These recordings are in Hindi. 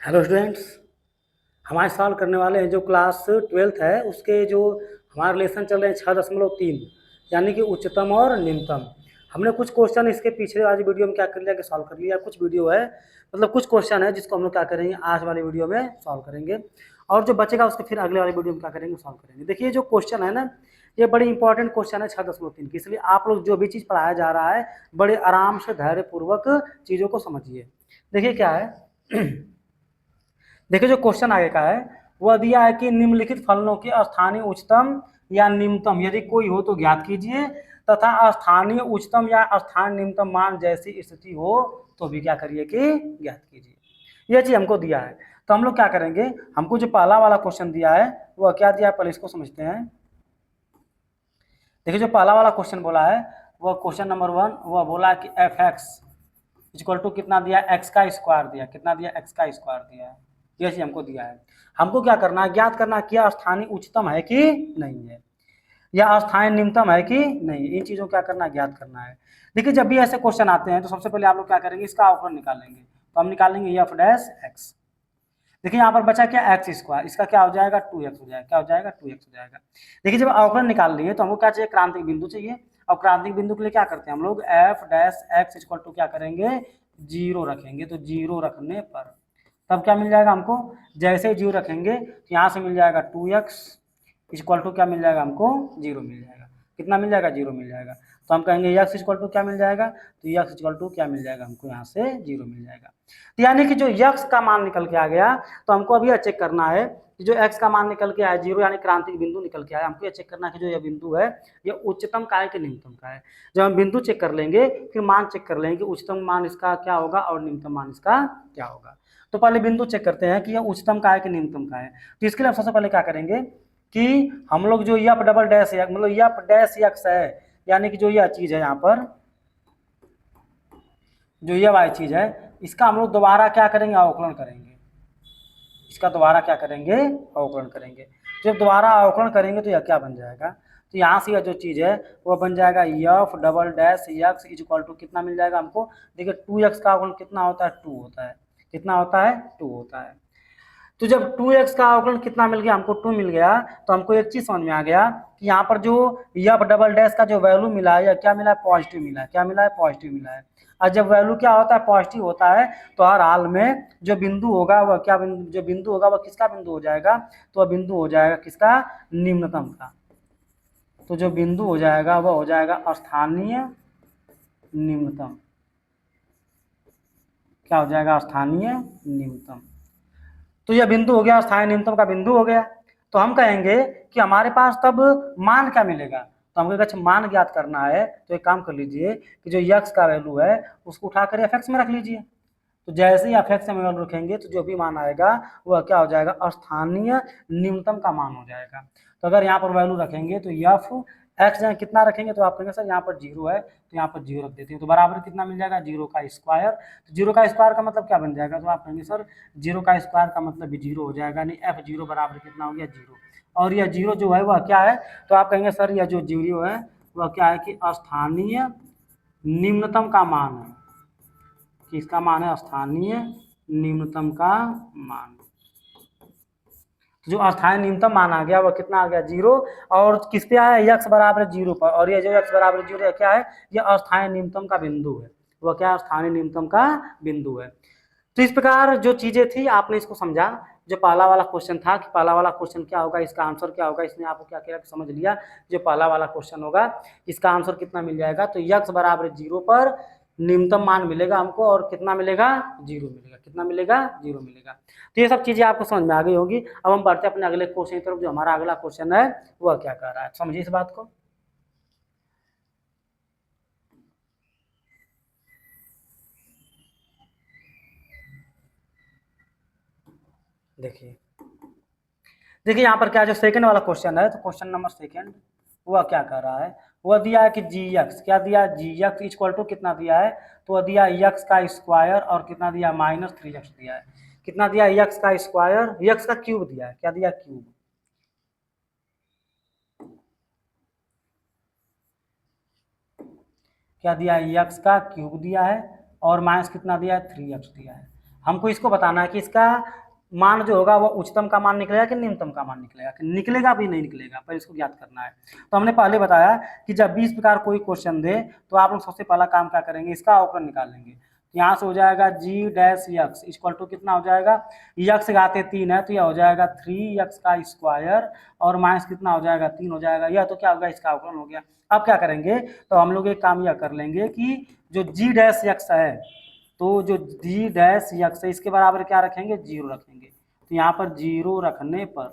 Hello students. हमारे सॉल्व करने वाले हैं जो क्लास ट्वेल्थ है उसके जो हमारे लेसन चल रहे हैं 6.3 यानी कि उच्चतम और निम्नतम। हमने कुछ क्वेश्चन इसके पिछले वाली वीडियो में क्या कर लिया कि सॉल्व कर लिया। कुछ वीडियो है मतलब कुछ क्वेश्चन है जिसको हम लोग क्या करेंगे आज वाली वीडियो में सॉल्व करेंगे, और जो बचेगा उसको फिर अगले वाली वीडियो में क्या करेंगे सॉल्व करेंगे। देखिए जो क्वेश्चन है ना, ये बड़ी इंपॉर्टेंट क्वेश्चन है 6.3 की, इसलिए आप लोग जो भी चीज़ पढ़ाया जा रहा है बड़े आराम से धैर्यपूर्वक चीज़ों को समझिए। देखिए क्या है देखिए जो क्वेश्चन आगे का है वह दिया है कि निम्नलिखित फलनों के स्थानीय उच्चतम या निम्नतम यदि कोई हो तो ज्ञात कीजिए, तथा स्थानीय उच्चतम या स्थानीय निम्नतम मान जैसी स्थिति हो तो भी क्या करिए कि ज्ञात कीजिए। यह चीज हमको दिया है तो हम लोग क्या करेंगे, हमको जो पहला वाला क्वेश्चन दिया है वह क्या दिया है पहले इसको समझते हैं। देखिए जो पहला वाला क्वेश्चन बोला है वह क्वेश्चन नंबर 1 वह बोला है कि एफ एक्स इक्वल टू कितना दिया, एक्स का स्क्वायर दिया, कितना दिया एक्स का स्क्वायर दिया है। ये चीज हमको दिया है, हमको क्या करना है ज्ञात करना है कि स्थानीय उच्चतम है कि नहीं है या स्थानीय निम्नतम है कि नहीं। इन चीजों को क्या करना है ज्ञात करना है। देखिए जब भी ऐसे क्वेश्चन आते हैं तो सबसे पहले आप लोग क्या करेंगे इसका अवकलन निकालेंगे, तो हम निकालेंगे एफ डैश एक्स। देखिए यहाँ पर बचा क्या एक्स स्क्वायर, इसका क्या हो जाएगा 2x हो जाएगा, क्या हो जाएगा 2x हो जाएगा। देखिए जब अवकलन निकाल लिए तो हमको क्या चाहिए क्रांतिक बिंदु चाहिए, और क्रांतिक बिंदु के लिए क्या करते हैं हम लोग f dash x equal to क्या करेंगे जीरो रखेंगे। तो जीरो रखने पर तब क्या मिल जाएगा हमको, जैसे ही जीरो रखेंगे तो यहाँ से मिल जाएगा 2x इक्वल टू क्या मिल जाएगा हमको जीरो मिल जाएगा। कितना मिल जाएगा जीरो मिल जाएगा। तो हम कहेंगे x इक्वल टू क्या मिल जाएगा, तो x इक्वल टू क्या मिल जाएगा हमको यहाँ से जीरो मिल जाएगा। तो यानी कि जो x का मान निकल के आ गया तो हमको अभी यह चेक करना है कि जो x का मान निकल के आया जीरो यानी क्रांतिक बिंदु निकल के आया, हमको यह चेक करना है कि जो यह बिंदु है ये उच्चतम का है कि निम्नतम का है। जब हम बिंदु चेक कर लेंगे फिर मान चेक कर लेंगे कि उच्चतम मान इसका क्या होगा और निम्नतम मान इसका क्या होगा। तो पहले बिंदु चेक करते हैं कि यह उच्चतम का है कि निम्नतम का है। तो इसके लिए हम सबसे पहले क्या करेंगे कि हम लोग जो यफ डबल डैश मतलब यफ डैश यक्स है, यानी कि जो यह चीज है यहाँ पर जो यह वाली चीज है इसका हम लोग दोबारा क्या करेंगे अवकलन करेंगे। इसका दोबारा क्या करेंगे अवकलन करेंगे। जब दोबारा अवकलन करेंगे तो यह क्या बन जाएगा, तो यहाँ से यह जो चीज है वह बन जाएगा f double dash x is equal to कितना मिल जाएगा हमको। देखिए 2x का अवकलन कितना होता है 2 होता है, कितना होता है 2 होता है। तो जब 2x का अवकलन कितना मिल गया हमको 2 मिल गया, तो हमको एक चीज समझ में आ गया कि यहाँ पर जो यफ डबल डैश का जो वैल्यू मिला है या क्या मिला है पॉजिटिव मिला है। क्या मिला है पॉजिटिव मिला है। और जब वैल्यू क्या होता है पॉजिटिव होता है तो हर हाल में जो बिंदु होगा वह क्या बिंदु, जो बिंदु होगा वह किसका बिंदु हो जाएगा, तो वह बिंदु हो जाएगा किसका निम्नतम का। तो जो बिंदु हो जाएगा वह हो जाएगा स्थानीय निम्नतम। क्या हो जाएगा स्थानीय निम्नतम। तो यह बिंदु हो गया स्थानीय न्यूनतम का बिंदु हो गया। तो हम कहेंगे कि हमारे पास तब मान क्या मिलेगा, तो हमको अच्छा मान ज्ञात करना है तो एक काम कर लीजिए कि जो यक्स का वैल्यू है उसको उठाकर एफ एक्स में रख लीजिए। तो जैसे ही एफ एक्स में वैल्यू रखेंगे तो जो भी मान आएगा वह क्या हो जाएगा स्थानीय न्यूनतम का मान हो जाएगा। तो अगर यहाँ पर वैल्यू रखेंगे तो एफ एक्स कितना रखेंगे तो आप कहेंगे सर यहाँ पर जीरो है तो यहाँ पर जीरो रख देते हैं, तो बराबर कितना मिल जाएगा जीरो का स्क्वायर। तो जीरो का स्क्वायर का मतलब क्या बन जाएगा, तो आप कहेंगे सर जीरो का स्क्वायर का मतलब भी जीरो हो जाएगा, नहीं एफ जीरो बराबर कितना हो गया जीरो। और यह जीरो जो है वह क्या है, तो आप कहेंगे सर यह जो जीरो है वह क्या है कि स्थानीय निम्नतम का मान है। किसका मान है स्थानीय निम्नतम का मान। जो स्थानीय न्यूनतम मान आ गया वह कितना आ गया जीरो, और किस पे आया यक्स बराबर जीरो पर, और ये जो यक्स बराबर जीरो है क्या है ये अस्थायी न्यूनतम का बिंदु है। वह क्या स्थानीय न्यूनतम का बिंदु है। तो इस प्रकार जो चीजें थी आपने इसको समझा। जो पहला वाला क्वेश्चन था कि पहला वाला क्वेश्चन क्या होगा इसका आंसर क्या होगा, इसने आपको क्या किया समझ लिया। जो पहला वाला क्वेश्चन होगा इसका आंसर कितना मिल जाएगा, तो यक्स बराबर जीरो पर न्यूनतम मान मिलेगा हमको, और कितना मिलेगा जीरो मिलेगा। कितना मिलेगा जीरो मिलेगा। तो ये सब चीजें आपको समझ में आ गई होगी। अब हम बढ़ते हैं अपने अगले क्वेश्चन की तरफ। जो हमारा अगला क्वेश्चन है वह क्या कह रहा है, समझिए इस बात को। देखिए देखिए यहाँ पर क्या जो सेकंड वाला क्वेश्चन है, तो क्वेश्चन नंबर सेकंड वह क्या कर रहा है, वह दिया है कि जी एक्स क्या दिया, जी एक्स इक्वल टू कितना दिया है, तो वह दिया एक्स का स्क्वायर और कितना दिया -3x दिया है। कितना दिया एक्स का स्क्वायर, एक्स का क्यूब दिया है, क्या दिया क्यूब। क्या दिया एक्स का क्यूब दिया है और माइनस कितना दिया है 3x दिया है। हमको इसको बताना है कि इसका मान जो होगा वो उच्चतम का मान निकलेगा कि निम्नतम का मान निकलेगा, कि निकलेगा भी नहीं निकलेगा, पर इसको ज्ञात करना है। तो हमने पहले बताया कि जब भी इस प्रकार कोई क्वेश्चन दे तो आप लोग सबसे पहला काम क्या करेंगे, इसका अवकलन निकालेंगे। यहाँ से हो जाएगा जी डैश यक्स इक्वल टू कितना हो जाएगा, यक्स घाते 3 है तो यह हो जाएगा 3x का स्क्वायर और माइनस कितना हो जाएगा 3 हो जाएगा, यह तो क्या होगा इसका अवकलन हो गया। अब क्या करेंगे, तो हम लोग एक काम यह कर लेंगे कि जो जी डैश यक्स है, तो जो जी डैश यक्स है इसके बराबर क्या रखेंगे, 0 रखेंगे। तो यहाँ पर 0 रखने पर,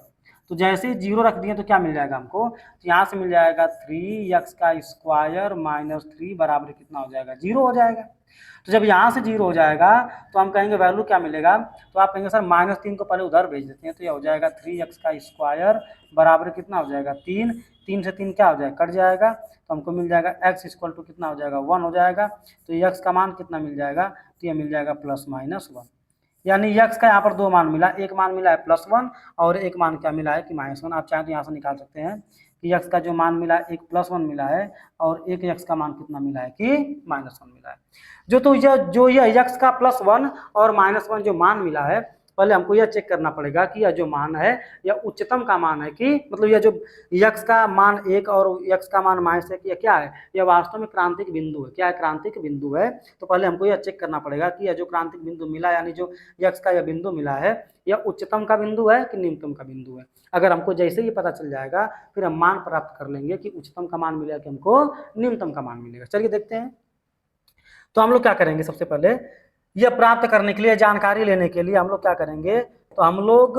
तो जैसे ही 0 रख दिए तो क्या मिल जाएगा हमको, तो यहाँ से मिल जाएगा 3x का स्क्वायर माइनस 3 बराबर कितना हो जाएगा, 0 हो जाएगा। तो जब यहाँ से 0 हो जाएगा तो हम कहेंगे वैल्यू क्या मिलेगा, तो आप कहेंगे सर -3 को पहले उधर भेज देते हैं, तो यह हो जाएगा 3x का स्क्वायर बराबर कितना हो जाएगा 3, 3 से 3 क्या हो जाएगा, कट जाएगा, तो हमको मिल जाएगा x इक्वल टू कितना हो जाएगा 1 हो जाएगा। तो x का मान कितना मिल जाएगा, तो यह मिल जाएगा +-1, यानी x का यहाँ पर 2 मान मिला, एक मान मिला है +1 और एक मान क्या मिला है कि -1। आप चाहें तो यहाँ से निकाल सकते हैं कि x का जो मान मिला है एक +1 मिला है और एक x का मान कितना मिला है कि -1 मिला है। जो यह x का +1 और -1 जो मान मिला है, पहले हमको यह चेक करना पड़ेगा कि यह जो मान है यह उच्चतम का मान है कि मतलब यह जो x का मान 1 और x का मान -1 यह क्या है, यह वास्तव में क्रांतिक बिंदु है। क्या है, क्रांतिक बिंदु है। तो पहले हमको यह चेक करना पड़ेगा कि यह जो क्रांतिक बिंदु मिला यानी जो x का यह बिंदु मिला है यह उच्चतम का बिंदु है कि निम्नतम का बिंदु है। अगर हमको जैसे ही पता चल जाएगा फिर हम मान प्राप्त कर लेंगे कि उच्चतम का मान मिलेगा कि हमको निम्नतम का मान मिलेगा। चलिए देखते हैं। तो हम लोग क्या करेंगे, सबसे पहले यह प्राप्त करने के लिए, जानकारी लेने के लिए हम लोग क्या करेंगे, तो हम लोग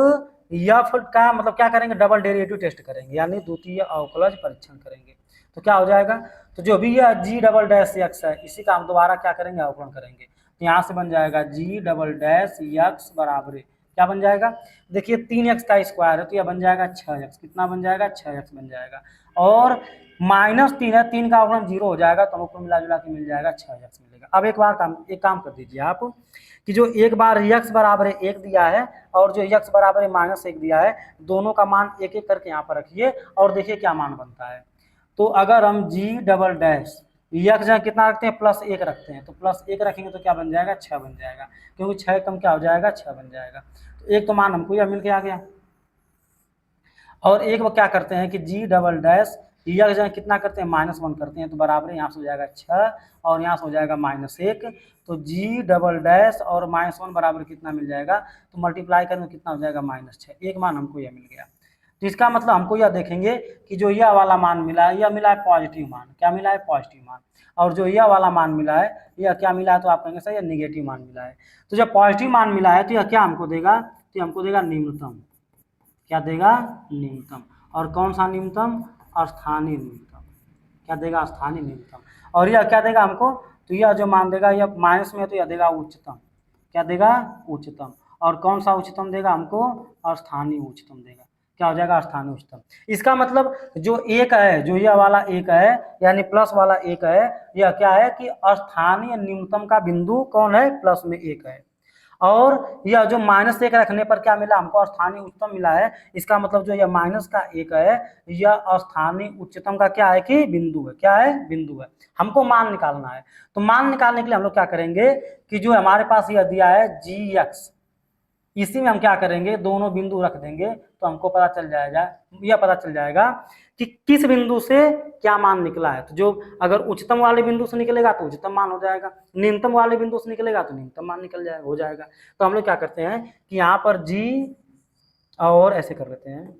एफ का मतलब क्या करेंगे, डबल डेरिवेटिव टेस्ट करेंगे यानी द्वितीय अवकलज परीक्षण करेंगे। तो क्या हो जाएगा, तो जो भी यह जी डबल डैश यक्स है इसी का हम दोबारा क्या करेंगे, अवकलन करेंगे। तो यहाँ से बन जाएगा जी डबल डैश यक्स बराबर क्या बन जाएगा, देखिए 3x का स्क्वायर है तो यह बन जाएगा 6x, कितना बन जाएगा 6x बन जाएगा, और -3 है, 3 का अवकलन 0 हो जाएगा तो हमको मिला जुला के मिल जाएगा 6x मिलेगा। अब एक काम कर दीजिए आप कि जो एक बार x बराबर 1 दिया है और जो x बराबर -1 दिया है, दोनों का मान एक एक करके यहाँ पर रखिए और देखिए क्या मान बनता है। तो अगर हम जी डबल डैश यक्स जहाँ कितना रखते हैं, +1 रखते हैं, तो +1 रखेंगे तो क्या बन जाएगा 6 बन जाएगा, क्योंकि 6 कम क्या हो जाएगा 6 बन जाएगा। तो एक तो मान हमको यह मिल के आ गया, और एक वो क्या करते हैं कि जी डबल डैश यक्स जहाँ कितना करते हैं -1 करते हैं, तो बराबर यहाँ से हो जाएगा 6 और यहाँ से हो जाएगा -1, तो जी डबल डैश और -1 बराबर कितना मिल जाएगा, तो मल्टीप्लाई करेंगे कितना हो जाएगा -6, एक मान हमको यह मिल गया। तो इसका मतलब हमको यह देखेंगे कि जो यह वाला मान मिला है यह मिला है पॉजिटिव मान, क्या मिला है पॉजिटिव मान, और जो यह वाला मान मिला है यह क्या मिला है, तो आप कहेंगे सर यह निगेटिव मान मिला है। तो जब पॉजिटिव मान मिला है तो यह क्या हमको देगा, तो हमको देगा निम्नतम, क्या देगा निम्नतम, और कौन सा निम्नतम, स्थानीय निम्नतम, क्या देगा स्थानीय निम्नतम, और यह क्या देगा हमको, तो यह जो मान देगा यह माइनस में तो यह देगा उच्चतम, क्या देगा उच्चतम, और कौन सा उच्चतम देगा हमको, स्थानीय उच्चतम देगा, क्या हो जाएगा स्थानीय उच्चतम। इसका मतलब जो एक है, जो यह वाला एक है यानी प्लस वाला एक है, यह क्या है कि स्थानीय न्यूनतम का बिंदु कौन है, प्लस में 1 है, और यह जो -1 रखने पर क्या मिला हमको, स्थानीय उच्चतम मिला है। इसका मतलब जो यह -1 है यह स्थानीय उच्चतम का क्या है कि बिंदु है, क्या है बिंदु है। हमको मान निकालना है, तो मान निकालने के लिए हम लोग क्या करेंगे कि जो हमारे पास यह दिया है gx, इसी में हम क्या करेंगे दोनों बिंदु रख देंगे, तो हमको पता चल जाएगा, यह पता चल जाएगा कि किस बिंदु से क्या मान निकला है। तो जो अगर उच्चतम वाले बिंदु से निकलेगा तो उच्चतम मान हो जाएगा, निम्नतम वाले बिंदु से निकलेगा तो निम्नतम मान निकल जाएगा, हो जाएगा। तो हम लोग क्या करते हैं कि यहाँ पर जी और ऐसे कर लेते हैं,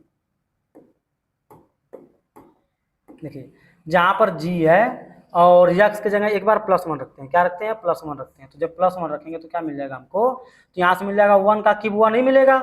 देखिए जहाँ पर जी है और यक्स की जगह एक बार +1 रखते हैं, क्या रखते हैं +1 रखते हैं, तो जब +1 रखेंगे तो क्या मिल जाएगा हमको, तो यहाँ से मिल जाएगा 1 का क्यूब 1 ही मिलेगा,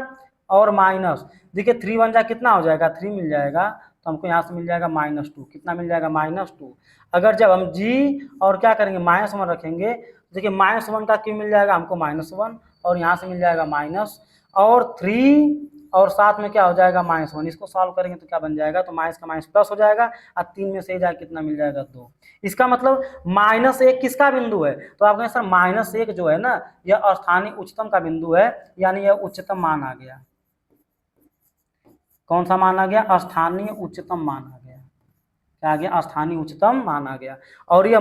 और माइनस देखिए 3 1 जा कितना हो जाएगा 3 मिल जाएगा, तो हमको यहाँ से मिल जाएगा -2, कितना मिल जाएगा -2। अगर जब हम जी और क्या करेंगे -1 रखेंगे, देखिए -1 का क्यूब मिल जाएगा हमको -1, और यहाँ से मिल जाएगा माइनस और 3 और साथ में क्या हो जाएगा -1, इसको सॉल्व करेंगे तो क्या बन जाएगा, तो माइनस का माइनस प्लस हो जाएगा, और 3 में से जाए कितना मिल जाएगा 2। इसका मतलब -1 किसका बिंदु है, तो आप कहें सर -1 जो है ना यह स्थानीय उच्चतम का बिंदु है, यानी यह उच्चतम मान आ गया। कौन सा मान आ गया, स्थानीय उच्चतम मान आ गया, क्या आ गया, स्थानीय उच्चतम मान आ गया। और यह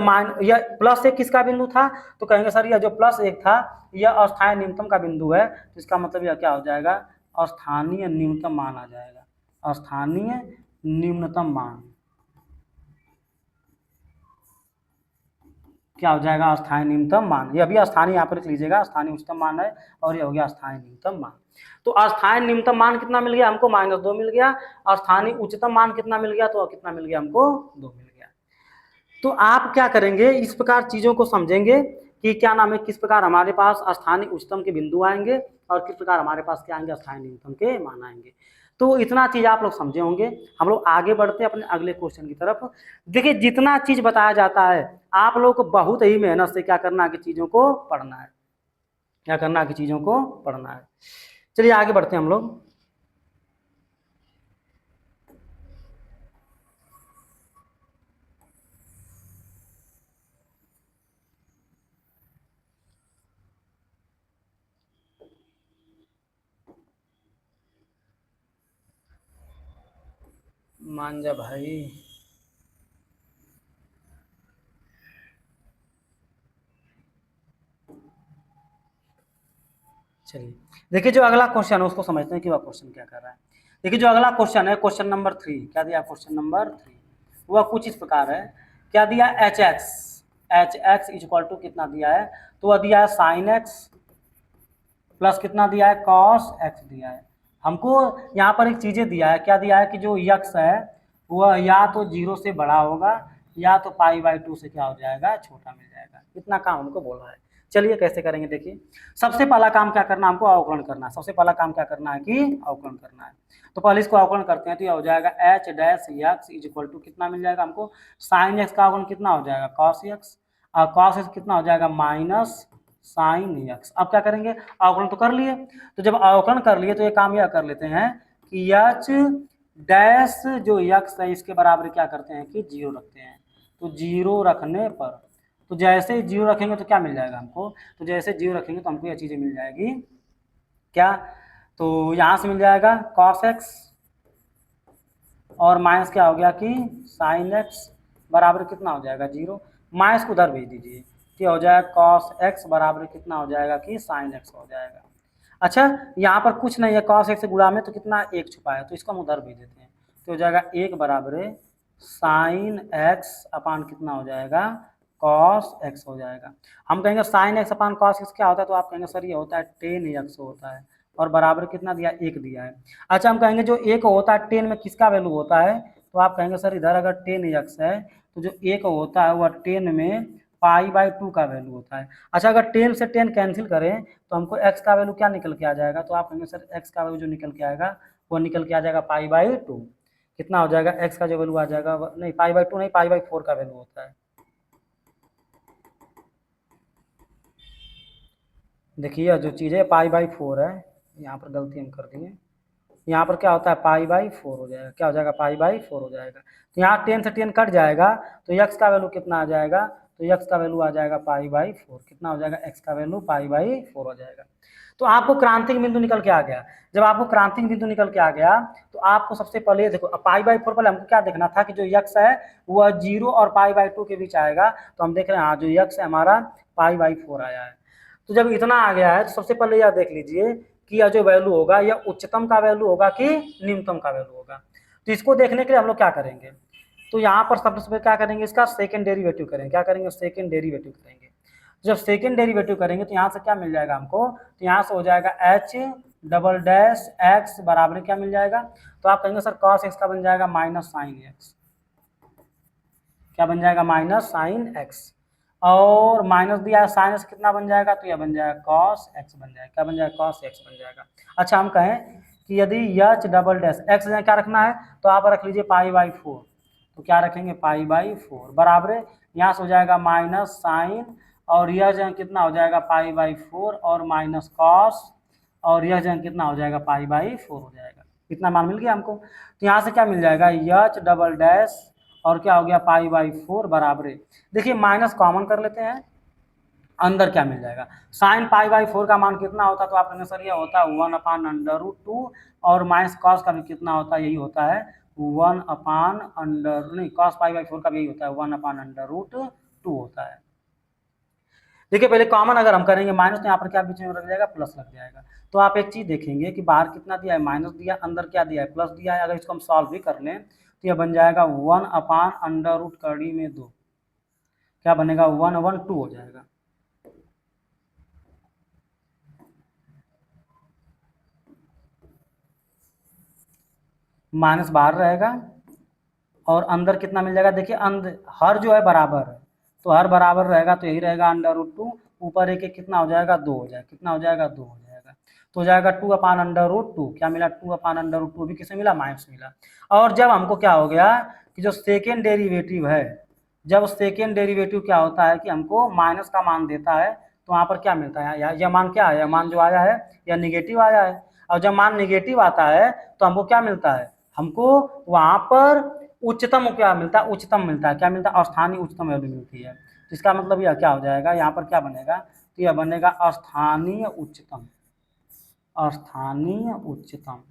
+1 किसका बिंदु था, तो कहेंगे सर यह जो +1 था यह अस्थायी न्यूनतम का बिंदु है, तो इसका मतलब यह क्या हो जाएगा, स्थानीय न्यूनतम मान आ जाएगा, स्थानीय न्यूनतम मान क्या हो जाएगा, स्थानीय न्यूनतम मान। यह भी स्थानीय यहाँ पर लिख लीजिएगा, स्थानीय उच्चतम मान है और यह हो गया स्थानीय न्यूनतम मान। तो स्थानीय न्यूनतम मान कितना मिल गया हमको, -2 मिल गया। और स्थानीय उच्चतम मान कितना मिल गया, तो कितना मिल गया हमको, 2 मिल गया। तो आप क्या करेंगे, इस प्रकार चीजों को समझेंगे कि क्या नाम है, किस प्रकार हमारे पास स्थानीय उच्चतम के बिंदु आएंगे और किस प्रकार हमारे पास क्या आएंगे, स्थानीय न्यूनतम के मान आएंगे। तो इतना चीज आप लोग समझे होंगे। हम लोग आगे बढ़ते हैं अपने अगले क्वेश्चन की तरफ। देखिए जितना चीज बताया जाता है आप लोग को बहुत ही मेहनत से क्या करना है कि चीजों को पढ़ना है, क्या करना है कि चीजों को पढ़ना है। चलिए आगे बढ़ते हैं हम लोग। मान जा भाई। चलिए देखिए जो अगला क्वेश्चन है उसको समझते हैं कि वह क्वेश्चन क्या कर रहा है। देखिए जो अगला क्वेश्चन है, क्वेश्चन नंबर 3 क्या दिया, क्वेश्चन नंबर 3 वह कुछ इस प्रकार है, क्या दिया, एच एक्स इक्वल टू कितना दिया है, तो वह दिया है साइन एक्स प्लस कितना दिया है, कॉस एक्स दिया है। हमको यहाँ पर एक चीजें दिया है, क्या दिया है कि जो यक्स है वह या तो 0 से बड़ा होगा या तो π/2 से क्या हो जाएगा, छोटा मिल जाएगा। इतना काम हमको बोला है। चलिए कैसे करेंगे, देखिए सबसे पहला काम क्या करना, हमको अवकलन करना है। सबसे पहला काम क्या करना है कि अवकलन करना है। तो पहले इसको अवकलन करते हैं, तो यह हो जाएगा h dash x equal to कितना मिल जाएगा हमको, साइन एक्स का अवकलन कितना हो जाएगा, कॉस एक्स, और कॉस एक्स कितना हो जाएगा, माइनस साइन एक्स। अब क्या करेंगे, अवकलन तो कर लिए, तो जब अवकलन कर लिए तो ये काम यह कर लेते हैं कि एच डैश जो एक्स है इसके बराबर क्या करते हैं कि 0 रखते हैं। तो 0 रखने पर, तो जैसे 0 रखेंगे तो क्या मिल जाएगा हमको, तो जैसे 0 रखेंगे तो हमको यह चीजें मिल जाएगी क्या, तो यहाँ से मिल जाएगा कॉस एक्स और माइनस क्या हो गया कि साइन एक्स बराबर कितना हो जाएगा 0, माइनस को उधर भेज दीजिए, क्या हो जाएगा कॉस एक्स बराबर कितना हो जाएगा कि साइन एक्स हो जाएगा। अच्छा यहाँ पर कुछ नहीं है, कॉस एक्स से गुणा में तो कितना 1 छुपा है, तो इसको हम उधर भेज देते हैं, तो हो जाएगा 1 बराबर साइन एक्स अपान कितना हो जाएगा, कॉस एक्स हो जाएगा। हम कहेंगे साइन एक्स अपान कॉस एक्स क्या होता है, तो आप कहेंगे सर ये होता है टेन एक्स होता है, और बराबर कितना दिया, 1 दिया है। अच्छा हम कहेंगे जो 1 होता है 10 में किसका वैल्यू होता है, तो आप कहेंगे सर इधर अगर 10 एक्स है तो जो 1 होता है वह 10 में π/2 का वैल्यू होता है। अच्छा अगर 10 से 10 कैंसिल करें तो हमको x का वैल्यू क्या निकल के आ जाएगा, तो आप कहेंगे सर x का वैल्यू जो निकल के आएगा वो निकल के आ जाएगा π/2। कितना हो जाएगा, x का जो वैल्यू आ जाएगा नहीं π/2 नहीं π/4 का वैल्यू होता है। देखिए जो चीज़ है π/4 है, यहाँ पर गलती हम कर दिए, यहाँ पर क्या होता है π/4 हो जाएगा, क्या हो जाएगा π/4 हो जाएगा। तो यहाँ 10 से 10 कट जाएगा तो x का वैल्यू कितना आ जाएगा, तो x का वैल्यू आ जाएगा π/4, कितना हो जाएगा, x का वैल्यू π/4 हो जाएगा। तो आपको क्रांतिक बिंदु निकल के आ गया। जब आपको क्रांतिक बिंदु निकल के आ गया तो आपको सबसे पहले देखो π/4 पहले हमको क्या देखना था कि जो x है वह 0 और π/2 के बीच आएगा, तो हम देख रहे हैं हाँ जो x है हमारा π/4 आया है। तो जब इतना आ गया है तो सबसे पहले यह देख लीजिए कि यह जो वैल्यू होगा यह उच्चतम का वैल्यू होगा कि निम्नतम का वैल्यू होगा। तो इसको देखने के लिए हम लोग क्या करेंगे, तो यहाँ पर सबसे पहले क्या करेंगे, इसका सेकंड डेरिवेटिव करेंगे। क्या करेंगे, सेकंड डेरिवेटिव करेंगे। जब सेकंड डेरिवेटिव करेंगे तो यहाँ से क्या मिल जाएगा हमको, तो यहाँ से हो जाएगा एच डबल डैश एक्स बराबर क्या मिल जाएगा, तो आप कहेंगे सर कॉस एक्स का बन जाएगा माइनस साइन एक्स, क्या बन जाएगा माइनस साइन एक्स, और माइनस दिया है साइन एक्स कितना बन जाएगा, तो यह बन जाएगा कॉस एक्स बन जाएगा, क्या बन जाएगा कॉस एक्स बन जाएगा। अच्छा हम कहें कि यदि एच डबल डैश एक्स क्या रखना है, तो आप रख लीजिए π/4, तो क्या रखेंगे π/4 बराबर यहाँ से हो जाएगा माइनस साइन, और यह जो कितना हो जाएगा π/4 और माइनस कॉस, और यह जो कितना हो जाएगा π/4 हो जाएगा। इतना मान मिल गया हमको। तो यहाँ से क्या मिल जाएगा एच डबल डैश और क्या हो गया π/4 बराबर, देखिए माइनस कॉमन कर लेते हैं, अंदर क्या मिल जाएगा, साइन π/4 का मान कितना होता है, तो आप कहेंगे सर ये होता है 1/√2 और माइनस कॉस का भी कितना होता है, यही होता है 1/√, नहीं cos π/4 का भी यही होता है, 1/√2 होता है। देखिए पहले कॉमन अगर हम करेंगे माइनस, तो यहाँ पर क्या बीच में लग जाएगा, प्लस लग जाएगा। तो आप एक चीज देखेंगे कि बाहर कितना दिया है, माइनस दिया, अंदर क्या दिया है, प्लस दिया है। अगर इसको हम सॉल्व भी कर लें तो यह बन जाएगा 1/√2 कड़ी में 2, क्या बनेगा, 1/2 हो जाएगा। माइनस बाहर रहेगा और अंदर कितना मिल जाएगा, देखिए अंदर हर जो है बराबर है, तो हर बराबर रहेगा तो यही रहेगा √2, ऊपर एक एक कितना हो जाएगा, 2 हो जाएगा, कितना हो जाएगा, 2 हो जाएगा। तो हो जाएगा 2/√2, क्या मिला, 2/√2 भी किसे मिला, माइनस मिला। और जब हमको क्या हो गया कि जो सेकेंड डेरिवेटिव है, जब सेकेंड डेरिवेटिव क्या होता है कि हमको माइनस का मान देता है, तो वहाँ पर क्या मिलता है, यह मान क्या है, यह मान जो आया है यह निगेटिव आया है। और जब मान निगेटिव आता है तो हमको क्या मिलता है, हमको वहाँ पर उच्चतम क्या मिलता है, उच्चतम मिलता है, क्या मिलता है, अस्थानीय उच्चतम वैल्यू मिलती है। तो इसका मतलब यह क्या हो जाएगा, यहाँ पर क्या बनेगा, तो यह बनेगा अस्थानीय उच्चतम, अस्थानीय उच्चतम।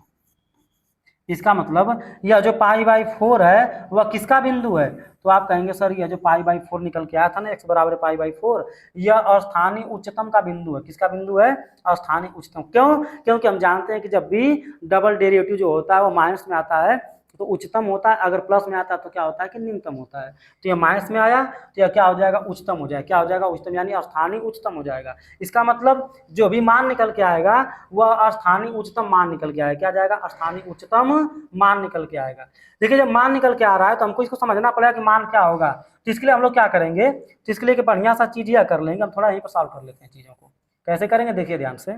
इसका मतलब यह जो π/4 है वह किसका बिंदु है, तो आप कहेंगे सर यह जो π/4 निकल के आया था ना, x बराबर π/4, यह अस्थानीय उच्चतम का बिंदु है। किसका बिंदु है, अस्थानीय उच्चतम। क्यों, क्योंकि हम जानते हैं कि जब भी डबल डेरिवेटिव जो होता है वो माइनस में आता है तो उच्चतम होता है, अगर प्लस में आता है तो क्या होता है कि निम्नतम होता है। तो यह माइनस में आया तो यह क्या हो जाएगा, उच्चतम हो जाएगा, क्या हो जाएगा, उच्चतम, यानी अस्थानीय उच्चतम हो जाएगा। इसका मतलब जो भी मान निकल के आएगा वह अस्थानीय उच्चतम मान निकल के आएगा, क्या जाएगा, अस्थानीय उच्चतम मान निकल के आएगा। देखिए जब मान निकल के आ रहा है तो हमको इसको समझना पड़ेगा कि मान क्या होगा। तो इसके लिए हम लोग क्या करेंगे, तो इसके लिए बढ़िया सा चीज यह कर लेंगे, हम थोड़ा यहीं पर सॉल्व कर लेते हैं चीजों को। कैसे करेंगे, देखिए ध्यान से,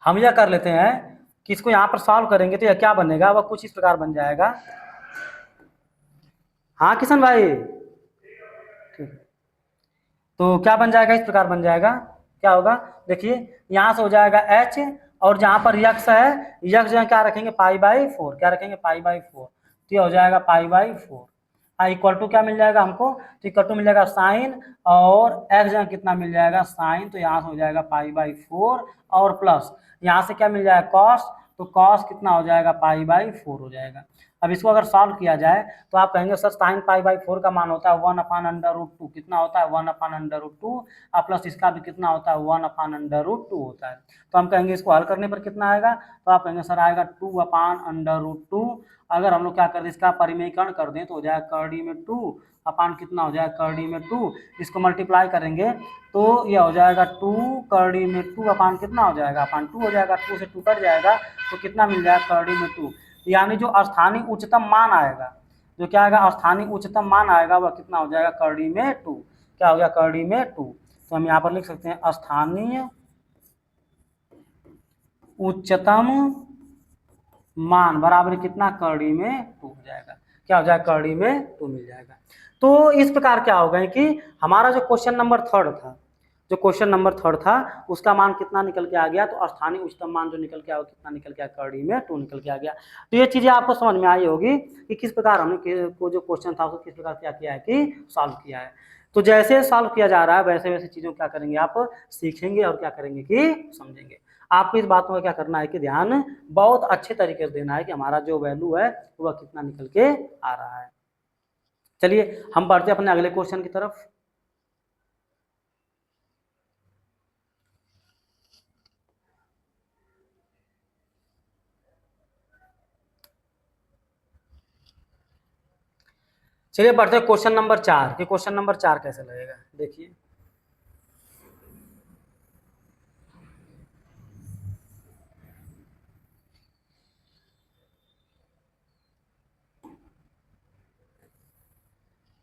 हम यह कर लेते हैं कि इसको यहाँ पर सॉल्व करेंगे तो यह क्या बनेगा, वह कुछ इस प्रकार बन जाएगा। हाँ किशन भाई, ठीक, तो क्या बन जाएगा, इस प्रकार बन जाएगा, क्या होगा, देखिए यहाँ से हो जाएगा h, और जहाँ पर यक्स है, यक्स जो है क्या रखेंगे, π/4, क्या रखेंगे, π/4, तो ये हो जाएगा π/4। इक्वल टू क्या मिल जाएगा हमको, तो इक्वल टू मिल जाएगा साइन, और x जो है कितना मिल जाएगा, साइन, तो यहाँ से हो जाएगा π/4, और प्लस यहाँ से क्या मिल जाएगा, कॉस, तो कॉस कितना हो जाएगा, π/4 हो जाएगा। अब इसको अगर सॉल्व किया जाए तो आप कहेंगे सर साइन π/4 का मान होता है 1/√2, कितना होता है, 1/√2, और प्लस इसका भी कितना होता है, 1/√2 होता है। तो हम कहेंगे इसको हल करने पर कितना आएगा, तो आप कहेंगे सर आएगा 2/√2। अगर हम लोग क्या कर दें, इसका परिमेयकरण कर दें तो हो जाएगा करड़ी में 2 अपान कितना हो जाएगा, करड़ी में 2, इसको मल्टीप्लाई करेंगे तो यह हो जाएगा 2 करड़ी में 2 अपान कितना हो जाएगा, अपान 2 हो जाएगा, 2 से 2 कट जाएगा तो कितना मिल जाएगा, करड़ी में 2। यानी जो स्थानीय उच्चतम मान आएगा, जो क्या आएगा, स्थानीय उच्चतम मान आएगा वह कितना हो जाएगा, करड़ी में 2, क्या हो गया, करड़ी में 2। तो हम यहाँ पर लिख सकते हैं स्थानीय उच्चतम मान बराबर कितना, करड़ी में 2 हो जाएगा, क्या हो जाएगा, करड़ी में 2 मिल जाएगा। तो इस प्रकार क्या हो गया कि हमारा जो क्वेश्चन नंबर 3 था, जो क्वेश्चन नंबर 3 था उसका मान कितना निकल के आ गया, तो स्थानीय उच्चतम मान जो निकल के आया कितना निकल के आया, करड़ी में 2 निकल के आ गया। तो ये चीजें आपको समझ में आई होगी कि किस प्रकार हमने को जो क्वेश्चन था उसको किस प्रकार क्या किया है कि सॉल्व किया है। तो जैसे सॉल्व किया जा रहा है वैसे वैसे चीजों क्या करेंगे, आप सीखेंगे और क्या करेंगे कि समझेंगे। आपको इस बातों का क्या करना है कि ध्यान बहुत अच्छे तरीके से देना है कि हमारा जो वैल्यू है वह कितना निकल के आ रहा है। चलिए हम बढ़ते अपने अगले क्वेश्चन की तरफ। चलिए बढ़ते क्वेश्चन नंबर 4 कि क्वेश्चन नंबर 4 कैसे लगेगा, देखिए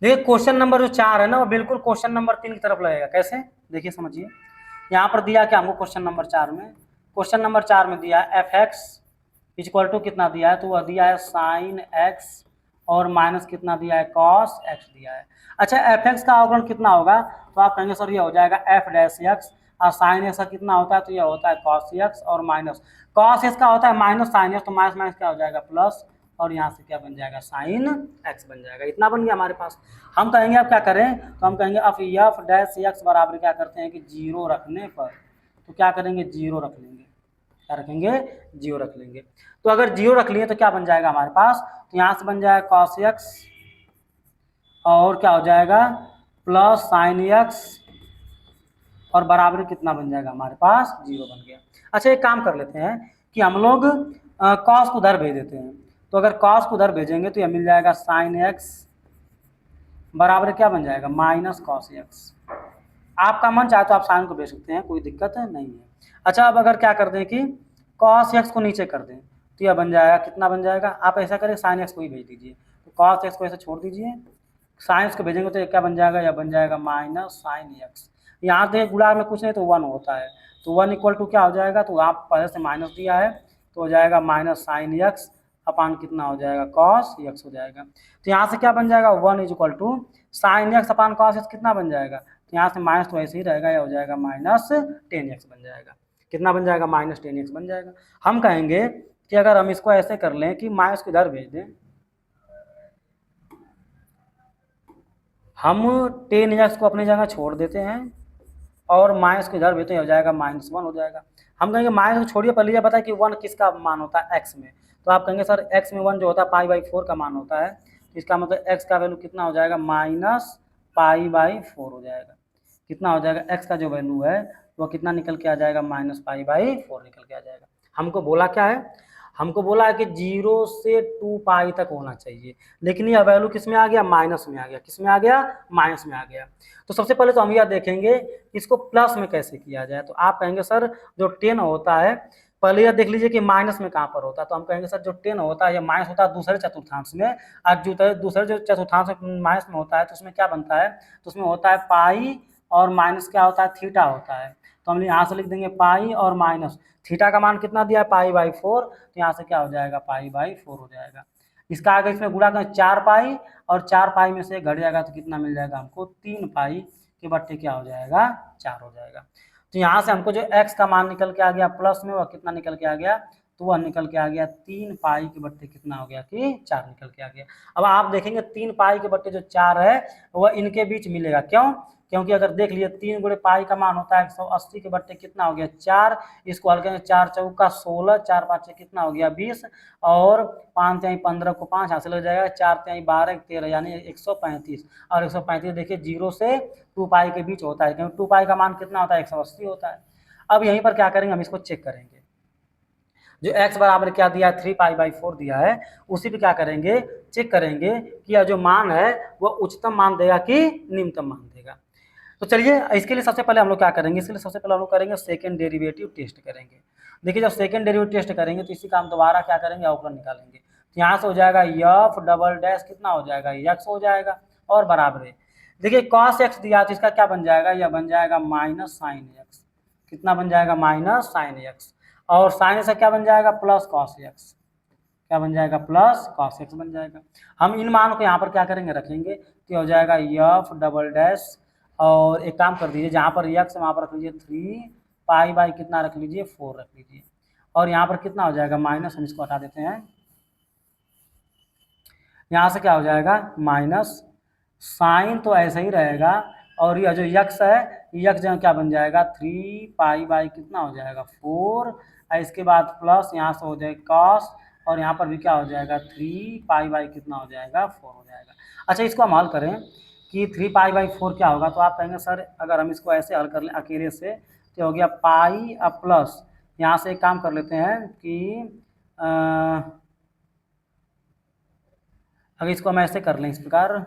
देखिए क्वेश्चन नंबर जो 4 है ना वो बिल्कुल क्वेश्चन नंबर 3 की तरफ लगेगा। कैसे, देखिए समझिए, यहाँ पर दिया क्या हमको क्वेश्चन नंबर 4 में, क्वेश्चन नंबर 4 में दिया है f(x) इक्वल टू कितना दिया है, तो वह दिया है साइन x और माइनस कितना दिया है, cos x दिया है। अच्छा f(x) का अवकलन कितना होगा, तो आप कहेंगे सर ये हो जाएगा f'(x) और साइन x का कितना होता है, तो यह होता है cos x, और माइनस cos x का होता है माइनस साइन x, तो माइनस माइनस क्या हो जाएगा, प्लस, और यहाँ से क्या बन जाएगा, साइन x बन जाएगा। इतना बन गया हमारे पास। हम कहेंगे अब क्या करें, तो हम कहेंगे अब f'(x) बराबर क्या करते हैं कि 0 रखने पर, तो क्या करेंगे, 0 रख लेंगे क्या रखेंगे, 0 रख लेंगे। तो अगर 0 रख लिए तो क्या बन जाएगा हमारे पास, तो यहाँ से बन जाएगा cos x और क्या हो जाएगा प्लस साइन x और बराबर कितना बन जाएगा हमारे पास 0 बन गया। अच्छा एक काम कर लेते हैं कि हम लोग कॉस को उधर भेज देते हैं। तो अगर कॉस को उधर भेजेंगे तो यह मिल जाएगा साइन x बराबर क्या बन जाएगा माइनस कॉस x। आपका मन चाहे तो आप साइन को भेज सकते हैं, कोई दिक्कत नहीं है। अच्छा अब अगर क्या कर दें कि कॉस x को नीचे कर दें तो यह बन जाएगा कितना बन जाएगा, आप ऐसा करें साइन x को ही भेज दीजिए। तो कॉस x को ऐसे छोड़ दीजिए, साइन x को भेजेंगे तो ये क्या बन जाएगा, यह बन जाएगा माइनस साइन x। यहाँ से गुणा में कुछ नहीं तो 1 होता है, तो 1 इक्वल टू क्या हो जाएगा, तो आप पहले से माइनस दिया है तो हो जाएगा माइनस साइन x अपान कितना हो जाएगा कॉस x हो जाएगा। तो यहाँ से क्या बन जाएगा 1 is equal to sine x upon cos x कितना बन जाएगा, तो यहाँ से माइनस तो ऐसे ही रहेगा, यह हो जाएगा माइनस 10x बन जाएगा। कितना बन जाएगा माइनस 10x बन जाएगा। हम कहेंगे कि अगर हम इसको ऐसे कर लें कि माइनस को इधर भेज दें, हम 10x को अपनी जगह छोड़ देते हैं और माइनस को इधर भेजते हैं, हो जाएगा माइनस 1 हो जाएगा। हम कहेंगे माइनस को छोड़िए, पहले यह बताए कि 1 किसका मान होता है x में, तो आप कहेंगे सर x में 1 जो होता है पाई/4 का मान होता है, तो इसका मतलब x का वैल्यू कितना हो जाएगा माइनस पाई/4 हो जाएगा। कितना हो जाएगा x का जो वैल्यू है वो कितना निकल के आ जाएगा माइनस पाई/4 निकल के आ जाएगा। हमको बोला क्या है, हमको बोला है कि 0 से 2 पाई तक होना चाहिए, लेकिन यह वैल्यू किस में आ गया माइनस में आ गया, किस में आ गया माइनस में आ गया। तो सबसे पहले तो हम यह देखेंगे इसको प्लस में कैसे किया जाए। तो आप कहेंगे सर जो 10 होता है, पहले यह देख लीजिए कि माइनस में कहाँ पर होता है, तो हम कहेंगे सर जो 10 होता है यह माइनस होता है दूसरे चतुर्थांश में, और जो दूसरे जो चतुर्थांश माइनस में होता है तो उसमें क्या बनता है, तो उसमें होता है पाई और माइनस क्या होता है थीटा होता है। तो हम यहाँ से लिख देंगे पाई और माइनस थीटा का मान कितना दिया है पाई/4, तो यहाँ से क्या हो जाएगा पाई/4 हो जाएगा। इसका आगे इसमें गुणा करें 4 पाई और 4 पाई में से घट जाएगा तो कितना मिल जाएगा हमको 3 पाई के बट्टे क्या हो जाएगा 4 हो जाएगा। तो यहाँ से हमको जो x का मान निकल के आ गया प्लस में वह कितना निकल के आ गया, तो वह निकल के आ गया 3 पाई के बट्टे कितना हो गया कि 4 निकल के आ गया। अब आप देखेंगे 3 पाई के बट्टे जो 4 है वह इनके बीच मिलेगा, क्यों, क्योंकि अगर देख लिए 3 गुणे पाई का मान होता है 180 के बट्टे कितना हो गया 4, इसको हल करेंगे 4 चौका 16, 4 पाँच कितना हो गया 20 और 5 तिहाई 15 को 5 हासिल हो जाएगा, 4 तिहाई 12 13 यानी 135। और 135 देखिए 0 से 2 पाई के बीच होता है, क्योंकि 2 पाई का मान कितना होता है 180 होता है। अब यहीं पर क्या करेंगे हम इसको चेक करेंगे, जो x बराबर क्या दिया है 3 पाई/4 दिया है, उसी पे क्या करेंगे चेक करेंगे कि यह जो मान है वह उच्चतम मान देगा कि निम्नतम मान देगा। तो चलिए इसके लिए सबसे पहले हम लोग क्या करेंगे, इसके लिए सबसे पहले हम लोग करेंगे सेकंड डेरिवेटिव टेस्ट करेंगे। देखिए जब सेकंड डेरिवेटिव टेस्ट करेंगे तो इसी का हम दोबारा क्या करेंगे अवकलन निकालेंगे। तो यहाँ से हो जाएगा f डबल डैश कितना हो जाएगा x हो जाएगा और बराबर है, देखिए cos x दिया तो इसका क्या बन जाएगा, यह बन जाएगा माइनस साइन x, कितना बन जाएगा माइनस साइन x, और साइन से क्या बन जाएगा प्लस cos x, क्या बन जाएगा प्लस cos x बन जाएगा। हम इन मान को यहाँ पर क्या करेंगे रखेंगे तो हो जाएगा f डबल डैश, और एक काम कर दीजिए जहाँ पर x वहाँ पर रख लीजिए 3 पाई कितना रख लीजिए 4 रख लीजिए, और यहाँ पर कितना हो जाएगा माइनस, हम इसको हटा देते हैं, यहाँ से क्या हो जाएगा माइनस साइन तो ऐसा ही रहेगा, और यह जो यक्स है यक्स जो क्या बन जाएगा 3 पाई कितना हो जाएगा 4, इसके बाद प्लस यहाँ से हो जाएगा कॉस, और यहाँ पर भी क्या हो जाएगा 3 पाई कितना हो जाएगा 4 हो जाएगा। अच्छा इसको हम हल करें कि 3 पाई/4 क्या होगा, तो आप कहेंगे सर अगर हम इसको ऐसे हल कर लें अकेले से तो हो गया पाई अब प्लस, यहाँ से एक काम कर लेते हैं कि अगर इसको हम ऐसे कर लें इस प्रकार,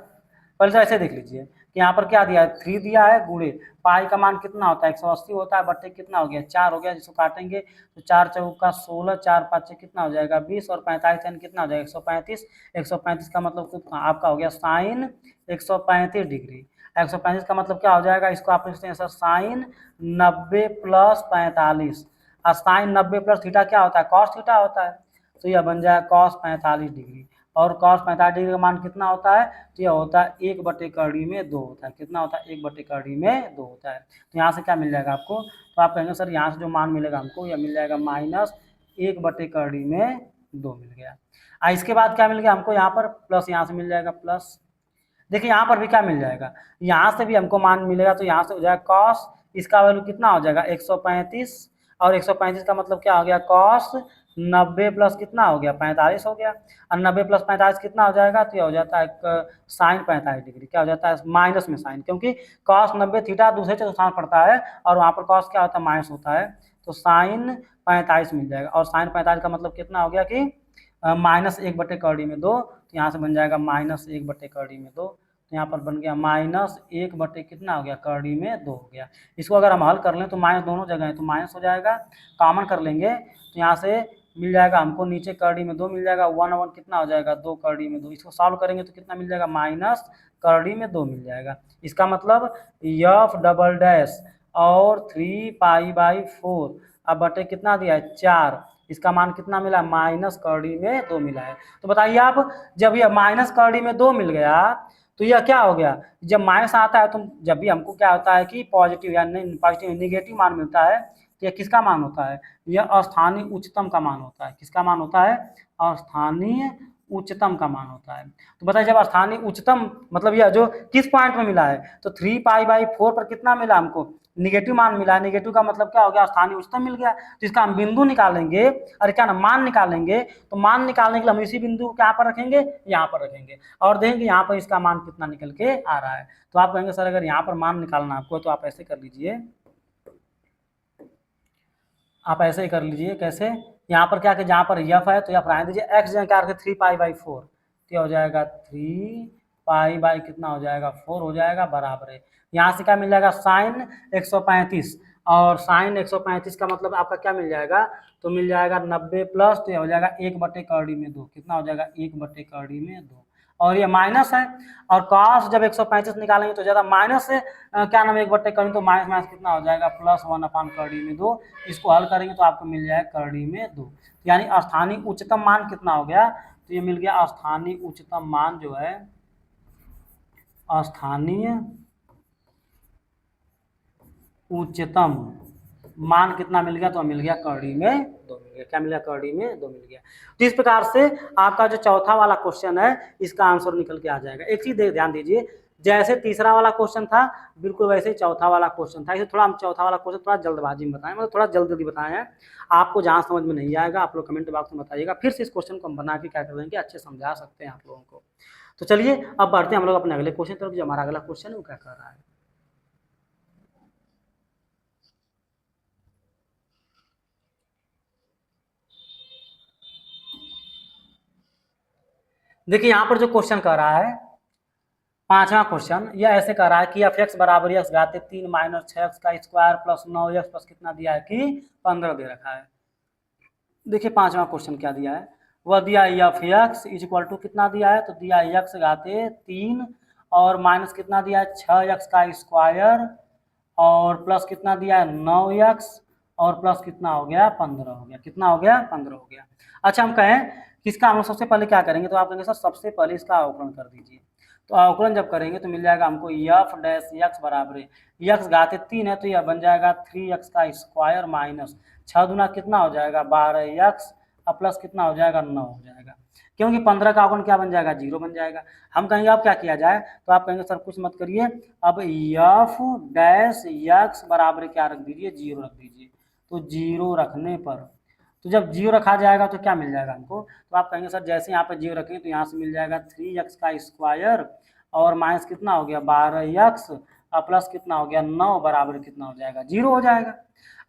पहले तो ऐसे देख लीजिए कि यहाँ पर क्या दिया है 3 दिया है गुणे पाई का मान कितना होता है 180 होता है, बट्टे कितना हो गया 4 हो गया, जिसको काटेंगे तो 4 चौका 16, 4 पाँच कितना हो जाएगा 20 और 45 यानी कितना हो जाएगा 135। 135 का मतलब कितना आपका हो गया साइन 135 डिग्री, 135 का मतलब क्या हो जाएगा, इसको आप लिखते हैं सर साइन 90 प्लस 45, और साइन 90 प्लस थीटा क्या होता है कॉस थीटा होता है, तो यह बन जाएगा कॉस 45 डिग्री, और कॉस 45 डिग्री का मान कितना होता है, तो यह होता है 1/2 होता है, कितना होता है 1/2 होता है। तो यहाँ से क्या मिल जाएगा आपको, तो आप कहेंगे सर यहाँ से जो मान मिलेगा हमको यह मिल जाएगा माइनस 1/2 मिल गया। इसके बाद क्या मिल गया हमको यहाँ पर प्लस, यहाँ से मिल जाएगा प्लस, देखिए यहाँ पर भी क्या मिल जाएगा, यहाँ से भी हमको मान मिलेगा, तो यहाँ से हो जाएगा कॉस, इसका वैल्यू कितना हो जाएगा 135 और 135 का मतलब क्या हो गया, कॉस 90 प्लस कितना हो गया, 45 हो गया। और 90 प्लस 45 कितना हो जाएगा, तो ये हो जाता है साइन 45 डिग्री। क्या हो जाता है, माइनस में साइन, क्योंकि कॉस 90 थीटा दूसरे चतुर्थांश पड़ता है और वहाँ पर कॉस क्या होता है, माइनस होता है, तो साइन 45 मिल जाएगा। और साइन 45 का मतलब कितना हो गया कि -1/2 तो यहाँ से बन जाएगा -1/2। तो यहाँ पर बन गया -1 बटे कितना हो गया, करड़ी में 2 हो गया। इसको अगर हम हल कर लें तो माइनस दोनों जगह है तो माइनस हो जाएगा, कॉमन कर लेंगे तो यहाँ से मिल जाएगा हमको, नीचे करड़ी में 2 मिल जाएगा, 1/1 कितना हो जाएगा, 2 करड़ी में 2। इसको सॉल्व करेंगे तो कितना मिल जाएगा, माइनस करड़ी में 2 मिल जाएगा। इसका मतलब एफ डबल डैश और 3π/4 अब बटे कितना दिया है, 4। इसका मान कितना मिला, माइनस करड़ी में 2 मिला है। तो बताइए आप, जब यह माइनस करड़ी में 2 मिल गया तो यह क्या हो गया, जब माइनस आता है तो जब भी हमको क्या होता है कि पॉजिटिव या पॉजिटिव नेगेटिव मान मिलता है तो यह किसका मान होता है, यह अस्थानीय उच्चतम का मान होता है। किसका मान होता है, अस्थानीय उच्चतम का मान होता है। तो बताइए जब स्थानीय उच्चतम मतलब यह जो किस पॉइंट में मिला है, तो 3π/4 पर कितना मिला हमको, निगेटिव मान मिला है। निगेटिव का मतलब क्या हो गया, स्थानीय उच्चतम मिल गया। तो इसका हम बिंदु निकालेंगे, अरे क्या ना मान निकालेंगे, तो मान निकालने के लिए हम इसी बिंदु को क्या पर रखेंगे, यहाँ पर रखेंगे और देखेंगे यहाँ पर इसका मान कितना निकल के आ रहा है। तो आप कहेंगे सर अगर यहाँ पर मान निकालना आपको तो आप ऐसे कर लीजिए, आप ऐसे ही कर लीजिए। कैसे, यहाँ पर क्या कि जहाँ पर एफ है तो एफ रहने दीजिए, एक्स जगह क्या रखे 3π/4 तो हो जाएगा 3π कितना हो जाएगा 4 हो जाएगा, बराबर है। यहाँ से क्या मिल जाएगा, साइन 135 और साइन 135 का मतलब आपका क्या मिल जाएगा, तो मिल जाएगा 90 प्लस तो हो जाएगा 1/2 में 2 कितना हो जाएगा, 1/2 में 2 और ये माइनस है। और कॉस जब 135 निकालेंगे तो ज़्यादा माइनस से क्या नाम है 1/2 तो माइनस माइनस कितना हो जाएगा, +1/2 इसको हल करेंगे तो आपको मिल जाएगा करड़ी में 2। यानी स्थानीय उच्चतम मान कितना हो गया, तो ये मिल गया स्थानीय उच्चतम मान जो है, स्थानीय उच्चतम मान कितना मिल गया, तो मिल गया करड़ी में 2 मिल गया। क्या मिल गया, करड़ी में 2 मिल गया। तो इस प्रकार से आपका जो चौथा वाला क्वेश्चन है इसका आंसर निकल के आ जाएगा। एक चीज ध्यान दीजिए, जैसे तीसरा वाला क्वेश्चन था बिल्कुल वैसे ही चौथा वाला क्वेश्चन था। इसे थोड़ा हम चौथा वाला क्वेश्चन थोड़ा जल्दबाजी में बताएं, मतलब थोड़ा जल्दी बताए हैं। आपको जहाँ समझ में नहीं आएगा आप लोग कमेंट बॉक्स में बताइएगा, फिर से इस क्वेश्चन को हम बना के क्या कर देंगे, अच्छे समझा सकते हैं आप लोगों को। तो चलिए अब बढ़ते हैं हम लोग अपने अगले क्वेश्चन तरफ। जो हमारा अगला क्वेश्चन है वो क्या कर रहा है, देखिए यहाँ पर जो क्वेश्चन कर रहा है पांचवा क्वेश्चन, यह ऐसे कर रहा है कि एफ एक्स बराबर एक्स घाते 3 - 6x का स्क्वायर प्लस 9x प्लस कितना दिया है कि 15 दे रखा है। देखिए पांचवा क्वेश्चन क्या दिया है, वह दिया है f x is equal to कितना दिया है, तो दिया है एक्स घाते 3 और माइनस कितना दिया है 6x का स्क्वायर और प्लस कितना दिया है 9x और प्लस कितना हो गया 15 हो गया। कितना हो गया, 15 हो गया। अच्छा हम कहें किसका, हम सबसे पहले क्या करेंगे, तो आप कहेंगे सर सबसे पहले इसका अवकलन कर दीजिए। तो अवकलन जब करेंगे तो मिल जाएगा हमको एफ डैश एक्स बराबर है, एक्स घाते 3 है तो यह बन जाएगा 3x का स्क्वायर माइनस 6 दूना कितना हो जाएगा 12x और प्लस कितना हो जाएगा 9 हो जाएगा। क्योंकि 15 का अवकलन क्या बन जाएगा, 0 बन जाएगा। हम कहेंगे अब क्या किया जाए, तो आप कहेंगे सर कुछ मत करिए, अब एफ डैश एक्स बराबर क्या रख दीजिए, 0 रख दीजिए। तो 0 रखने पर, तो जब 0 रखा जाएगा तो क्या मिल जाएगा हमको, तो आप कहेंगे सर जैसे यहाँ पे 0 रखेंगे तो यहाँ से मिल जाएगा 3x का स्क्वायर और माइनस कितना हो गया 12x और प्लस कितना हो गया 9 बराबर कितना हो जाएगा 0 हो जाएगा।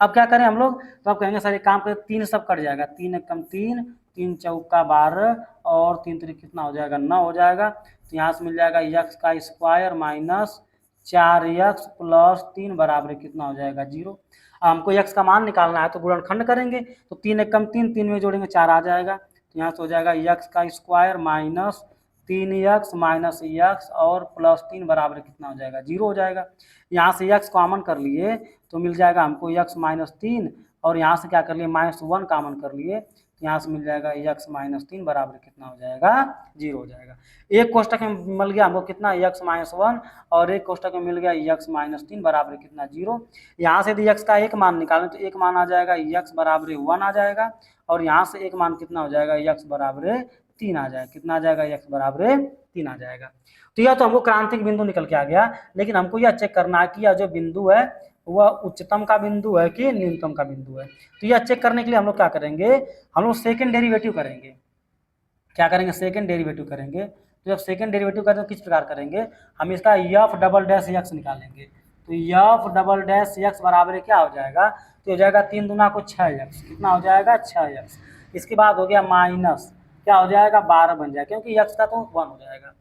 अब क्या करें हम लोग, तो आप कहेंगे सर एक काम करें, 3 सब कट जाएगा, 3 एकम 3, 3 चौका 12 और 3 3 कितना हो जाएगा 9 हो जाएगा। तो यहाँ से मिल जाएगा x का स्क्वायर माइनस 4x प्लस 3 बराबर कितना हो जाएगा 0। हमको x का मान निकालना है तो गुणनखंड करेंगे, तो 3 एकम 3, 3 में जोड़ेंगे 4 आ जाएगा। तो यहाँ से हो जाएगा x का square minus 3x minus x और प्लस 3 बराबर कितना हो जाएगा 0 हो जाएगा। यहाँ से x कॉमन कर लिए तो मिल जाएगा हमको x माइनस 3 और यहाँ से क्या कर लिए -1 कॉमन कर लिए, यहाँ से मिल जाएगा x माइनस 3 बराबर कितना हो जाएगा 0 हो जाएगा। एक कोष्टक में मिल गया हमको कितना x माइनस 1 और एक कोष्टक में मिल गया x माइनस 3 बराबर कितना 0। यहाँ से यदि x का एक मान निकालें तो एक मान आ जाएगा x बराबर 1 आ जाएगा और यहाँ से एक मान कितना हो जाएगा x बराबर 3 आ जाएगा। कितना आ जाएगा, x बराबर 3 आ जाएगा। तो यह तो हमको क्रांतिक बिंदु निकल के आ गया, लेकिन हमको यह चेक करना है कि यह जो बिंदु है वह उच्चतम का बिंदु है कि न्यूनतम का बिंदु है। तो यह चेक करने के लिए हम लोग क्या करेंगे, हम लोग सेकेंड डेरिवेटिव करेंगे। क्या करेंगे, सेकेंड डेरिवेटिव करेंगे। तो जब सेकेंड डेरिवेटिव करें तो किस प्रकार करेंगे, हम इसका एफ डबल डैश एक्स निकालेंगे। तो एफ डबल डैश एक्स बराबर क्या हो जाएगा, तो हो जाएगा 3 दूना को 6x, कितना हो जाएगा 6x। इसके बाद हो गया माइनस क्या हो जाएगा 12 बन जाएगा, क्योंकि x का तो 1 हो जाएगा।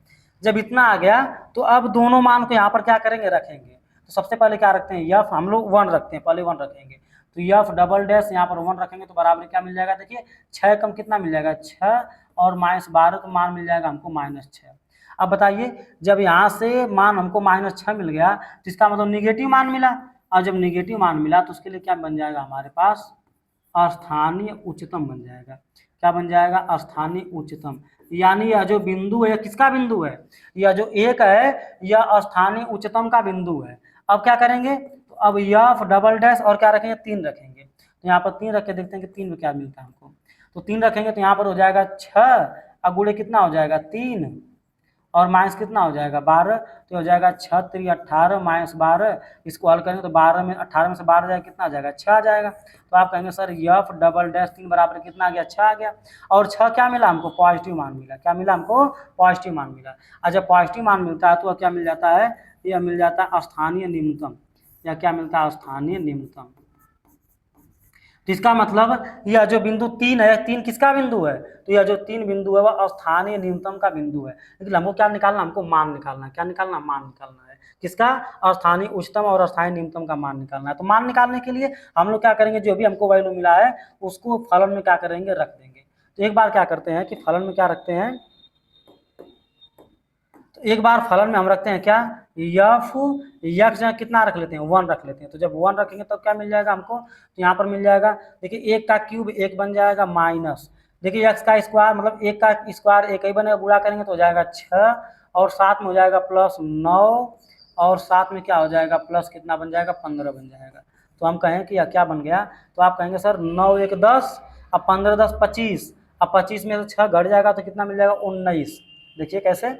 जब इतना आ गया तो अब दोनों मान को यहाँ पर क्या करेंगे, रखेंगे। तो सबसे पहले क्या रखते हैं, एफ हम लोग 1 रखते हैं, पहले 1 रखेंगे। तो एफ डबल डैश यहाँ पर 1 रखेंगे तो बराबर क्या मिल जाएगा, देखिए 6 कम कितना मिल जाएगा 6 और -12 तो मान मिल जाएगा हमको -6। अब बताइए जब यहाँ से मान हमको -6 मिल गया तो इसका मतलब निगेटिव मान मिला, और जब निगेटिव मान मिला तो उसके लिए क्या बन जाएगा हमारे पास, स्थानीय उच्चतम बन जाएगा। क्या बन जाएगा, स्थानीय उच्चतम। यानी यह जो बिंदु है किसका बिंदु है, यह जो एक है यह स्थानीय उच्चतम का बिंदु है। अब क्या करेंगे, तो अब एफ डबल डैश और क्या रखेंगे 3 रखेंगे। तो यहाँ पर 3 रख के देखते हैं कि 3 में क्या मिलता है हमको। तो 3 रखेंगे तो यहाँ पर हो जाएगा 6 और गुणे कितना हो जाएगा 3 और माइनस कितना हो जाएगा 12, तो हो जाएगा 6 3 18 -12। इसको हल करेंगे तो 12 में 18 में से 12 जाएगा कितना आ जाएगा 6 आ जाएगा। तो आप कहेंगे सर एफ डबल डैश 3 बराबर कितना आ गया 6 आ गया। और 6 क्या मिला हमको, पॉजिटिव मान मिला। क्या मिला हमको, पॉजिटिव मान मिला। और जब पॉजिटिव मान मिलता है तो क्या मिल जाता है, यह मिल जाता है स्थानीय निम्नतम। या क्या मिलता है, स्थानीय निम्नतम। तो इसका मतलब यह जो बिंदु 3 है, 3 किसका बिंदु है, तो यह जो 3 बिंदु है वह स्थानीय न्यूनतम का बिंदु है। लेकिन हमको क्या निकालना, हमको मान निकालना है। क्या निकालना, मान निकालना है। किसका, स्थानीय उच्चतम और स्थानीय न्यूनतम का मान निकालना है। तो मान निकालने के लिए हम लोग क्या करेंगे, जो भी हमको वैल्यू मिला है उसको फलन में क्या करेंगे, रख देंगे। तो एक बार क्या करते हैं कि फलन में क्या रखते हैं, तो एक बार फलन में हम रखते हैं क्या, एफ एक्स कितना रख लेते हैं 1 रख लेते हैं। तो जब 1 रखेंगे तब क्या मिल जाएगा हमको, तो यहाँ पर मिल जाएगा देखिए 1 का क्यूब 1 बन जाएगा माइनस, देखिए एक्स का स्क्वायर मतलब 1 का स्क्वायर 1 ही बनेगा, गुणा करेंगे तो हो जाएगा 6 और साथ में हो जाएगा +9 और साथ में क्या हो जाएगा प्लस कितना बन जाएगा 15 बन जाएगा। तो हम कहें कि यह क्या बन गया, तो आप कहेंगे सर 9 1 10 अब 15 10 25, अब 25 में से 6 घट जाएगा तो कितना मिल जाएगा 19। देखिए कैसे,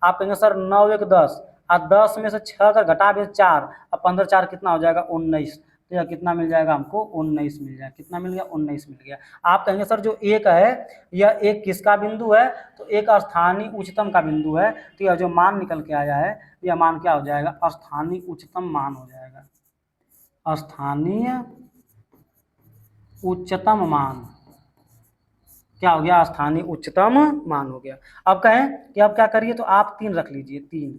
आप कहेंगे सर 9 1 10 और 10 में से 6 का घटा भी 4 अब 15 4 कितना हो जाएगा 19। तो यह कितना मिल जाएगा हमको 19 मिल जाएगा। कितना मिल गया 19 मिल गया। आप कहेंगे सर जो एक है यह एक किसका बिंदु है, तो एक स्थानीय उच्चतम का बिंदु है। तो यह जो मान निकल के आया है यह मान क्या हो जाएगा, स्थानीय उच्चतम मान हो जाएगा। स्थानीय उच्चतम मान क्या हो गया, स्थानीय उच्चतम मान हो गया। अब कहें कि अब क्या करिए, तो आप 3 रख लीजिए 3।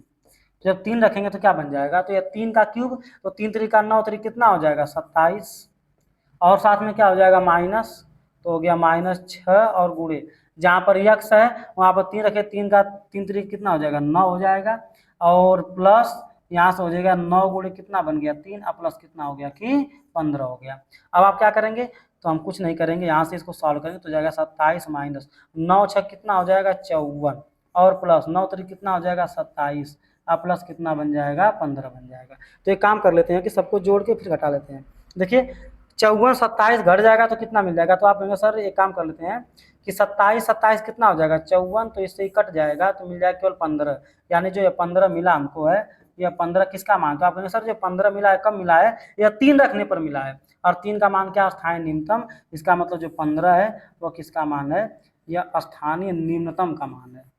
जब 3 रखेंगे तो क्या बन जाएगा, तो यह 3 का क्यूब तो 3 3 का 9 3 कितना हो जाएगा 27 और साथ में क्या हो जाएगा माइनस, तो हो गया -6 और गुणे जहाँ पर यक्स है वहाँ पर 3 रखे, 3 का 3 3 कितना हो जाएगा 9 हो जाएगा और प्लस यहाँ से हो जाएगा 9 गुणे कितना बन गया 3 और प्लस कितना हो गया कि 15 हो गया। अब आप क्या करेंगे, तो हम कुछ नहीं करेंगे, यहाँ से इसको सॉल्व करेंगे तो जाएगा 27 माइनस 9 6 कितना हो जाएगा 54 और प्लस 9 3 कितना हो जाएगा 27 और प्लस कितना बन जाएगा 15 बन जाएगा। तो एक काम कर लेते हैं कि सबको जोड़ के फिर घटा लेते हैं। देखिए 54 27 घट जाएगा तो कितना मिल जाएगा, तो आप कहेंगे सर एक काम कर लेते हैं कि 27 27 कितना हो जाएगा 54, तो इससे ही कट जाएगा तो मिल जाएगा केवल 15। यानी जो ये 15 मिला हमको है, यह 15 किसका मान, तो आप कहेंगे सर जो 15 मिला है कब मिला है, यह 3 रखने पर मिला है और 3 का मान क्या स्थानीय न्यूनतम। इसका मतलब जो 15 है वो किसका मान है, यह स्थानीय न्यूनतम का मान है।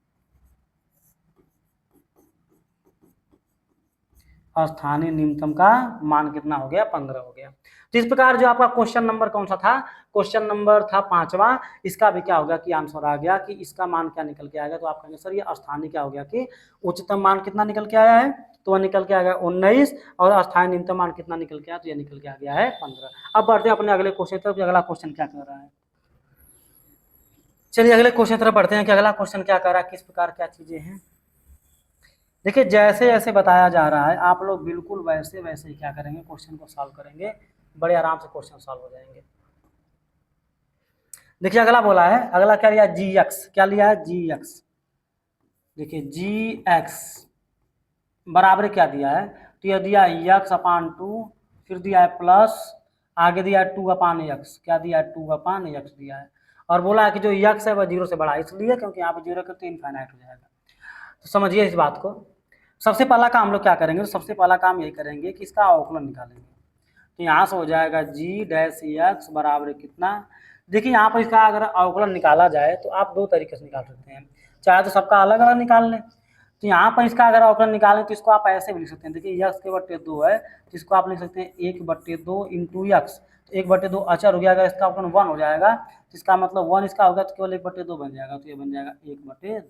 स्थानीय न्यूनतम का मान कितना हो गया 15 हो गया। तो इस प्रकार जो आपका क्वेश्चन नंबर कौन सा था, क्वेश्चन नंबर था 5वां, इसका भी क्या हो गया कि आंसर आ गया कि इसका मान क्या निकल के आएगा। तो आप कहेंगे सर ये स्थानीय क्या हो गया कि उच्चतम मान कितना निकल के आया है, तो वह निकल के आ गया 19 और स्थानीय न्यूनतम मान कितना निकल के आया, तो यह निकल के आ गया है 15। अब बढ़ते हैं अपने अगले क्वेश्चन तरफ। अगला क्वेश्चन क्या कर रहा है, चलिए अगले क्वेश्चन तरफ बढ़ते हैं कि अगला क्वेश्चन क्या कर रहा है, किस प्रकार क्या चीजें हैं। देखिए जैसे जैसे बताया जा रहा है आप लोग बिल्कुल वैसे वैसे ही क्या करेंगे, क्वेश्चन को सॉल्व करेंगे, बड़े आराम से क्वेश्चन सॉल्व हो जाएंगे। देखिए अगला बोला है, अगला क्या लिया जी एक्स, क्या लिया है जी एक्स। देखिए जी एक्स बराबर क्या दिया है, तो यह दिया x/2, फिर दिया है प्लस, आगे दिया है 2/x, क्या दिया है 2/x दिया है। और बोला है कि जो x है वह 0 से बड़ा है, इसलिए क्योंकि यहाँ पे 0 करते तो इनफाइनाइट हो जाएगा। तो समझिए इस बात को। सबसे पहला काम हम लोग क्या करेंगे, तो सबसे पहला काम यही करेंगे कि इसका अवकलन निकालेंगे। तो यहाँ से हो जाएगा जी डैश एक्स बराबर कितना। देखिए यहाँ पर इसका अगर अवकलन निकाला जाए तो आप दो तरीके से निकाल सकते हैं, चाहे तो सबका अलग अलग निकाल लें। तो यहाँ पर इसका अगर अवकलन निकालें तो इसको आप ऐसे भी लिख सकते हैं, देखिए यक्स के बट्टे 2 है तो इसको आप लिख सकते हैं 1/2 इंटू यक्स। तो 1/2 अचर हो गया, अगर इसका अवकलन 1 हो जाएगा तो इसका मतलब 1 इसका होगा तो केवल 1/2 बन जाएगा, तो ये बन जाएगा 1/2।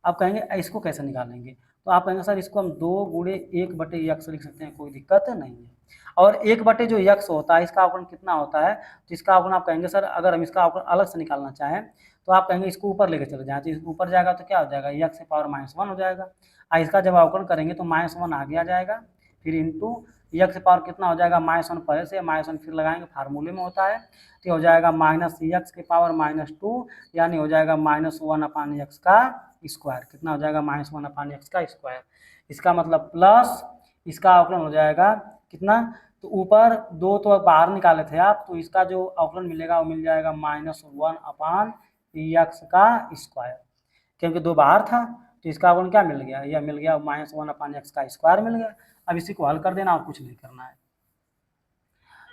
अब कहेंगे इसको कैसे निकालेंगे, तो आप कहेंगे सर इसको हम 2 गुणे 1/x लिख सकते हैं, कोई दिक्कत नहीं है। और 1 जो यक्स होता है इसका अवकलन कितना होता है, तो इसका अवकलन आप कहेंगे सर अगर हम इसका अवकलन अलग से निकालना चाहें तो आप कहेंगे इसको ऊपर लेके चले जाएं, तो ऊपर जाएगा तो क्या हो जाएगा यक्स की पावर -1 हो जाएगा। इसका जब अवकलन करेंगे तो -1 आगे आ जाएगा, फिर इंटू यक्स की पावर कितना हो जाएगा -1 पहले से, -1 फिर लगाएंगे फार्मूले में होता है, तो हो जाएगा -x की पावर -2 यानी हो जाएगा -1/x का स्क्वायर। कितना हो जाएगा -1/x का स्क्वायर। इसका मतलब प्लस इसका अवकलन हो जाएगा कितना, तो ऊपर 2 तो बाहर निकाले थे आप, तो इसका जो अवकलन मिलेगा वो मिल जाएगा -1/x का स्क्वायर, क्योंकि 2 बाहर था तो इसका अवकलन क्या मिल गया, यह मिल गया -1/x का स्क्वायर मिल गया। अब इसी को हल कर देना और कुछ नहीं करना है,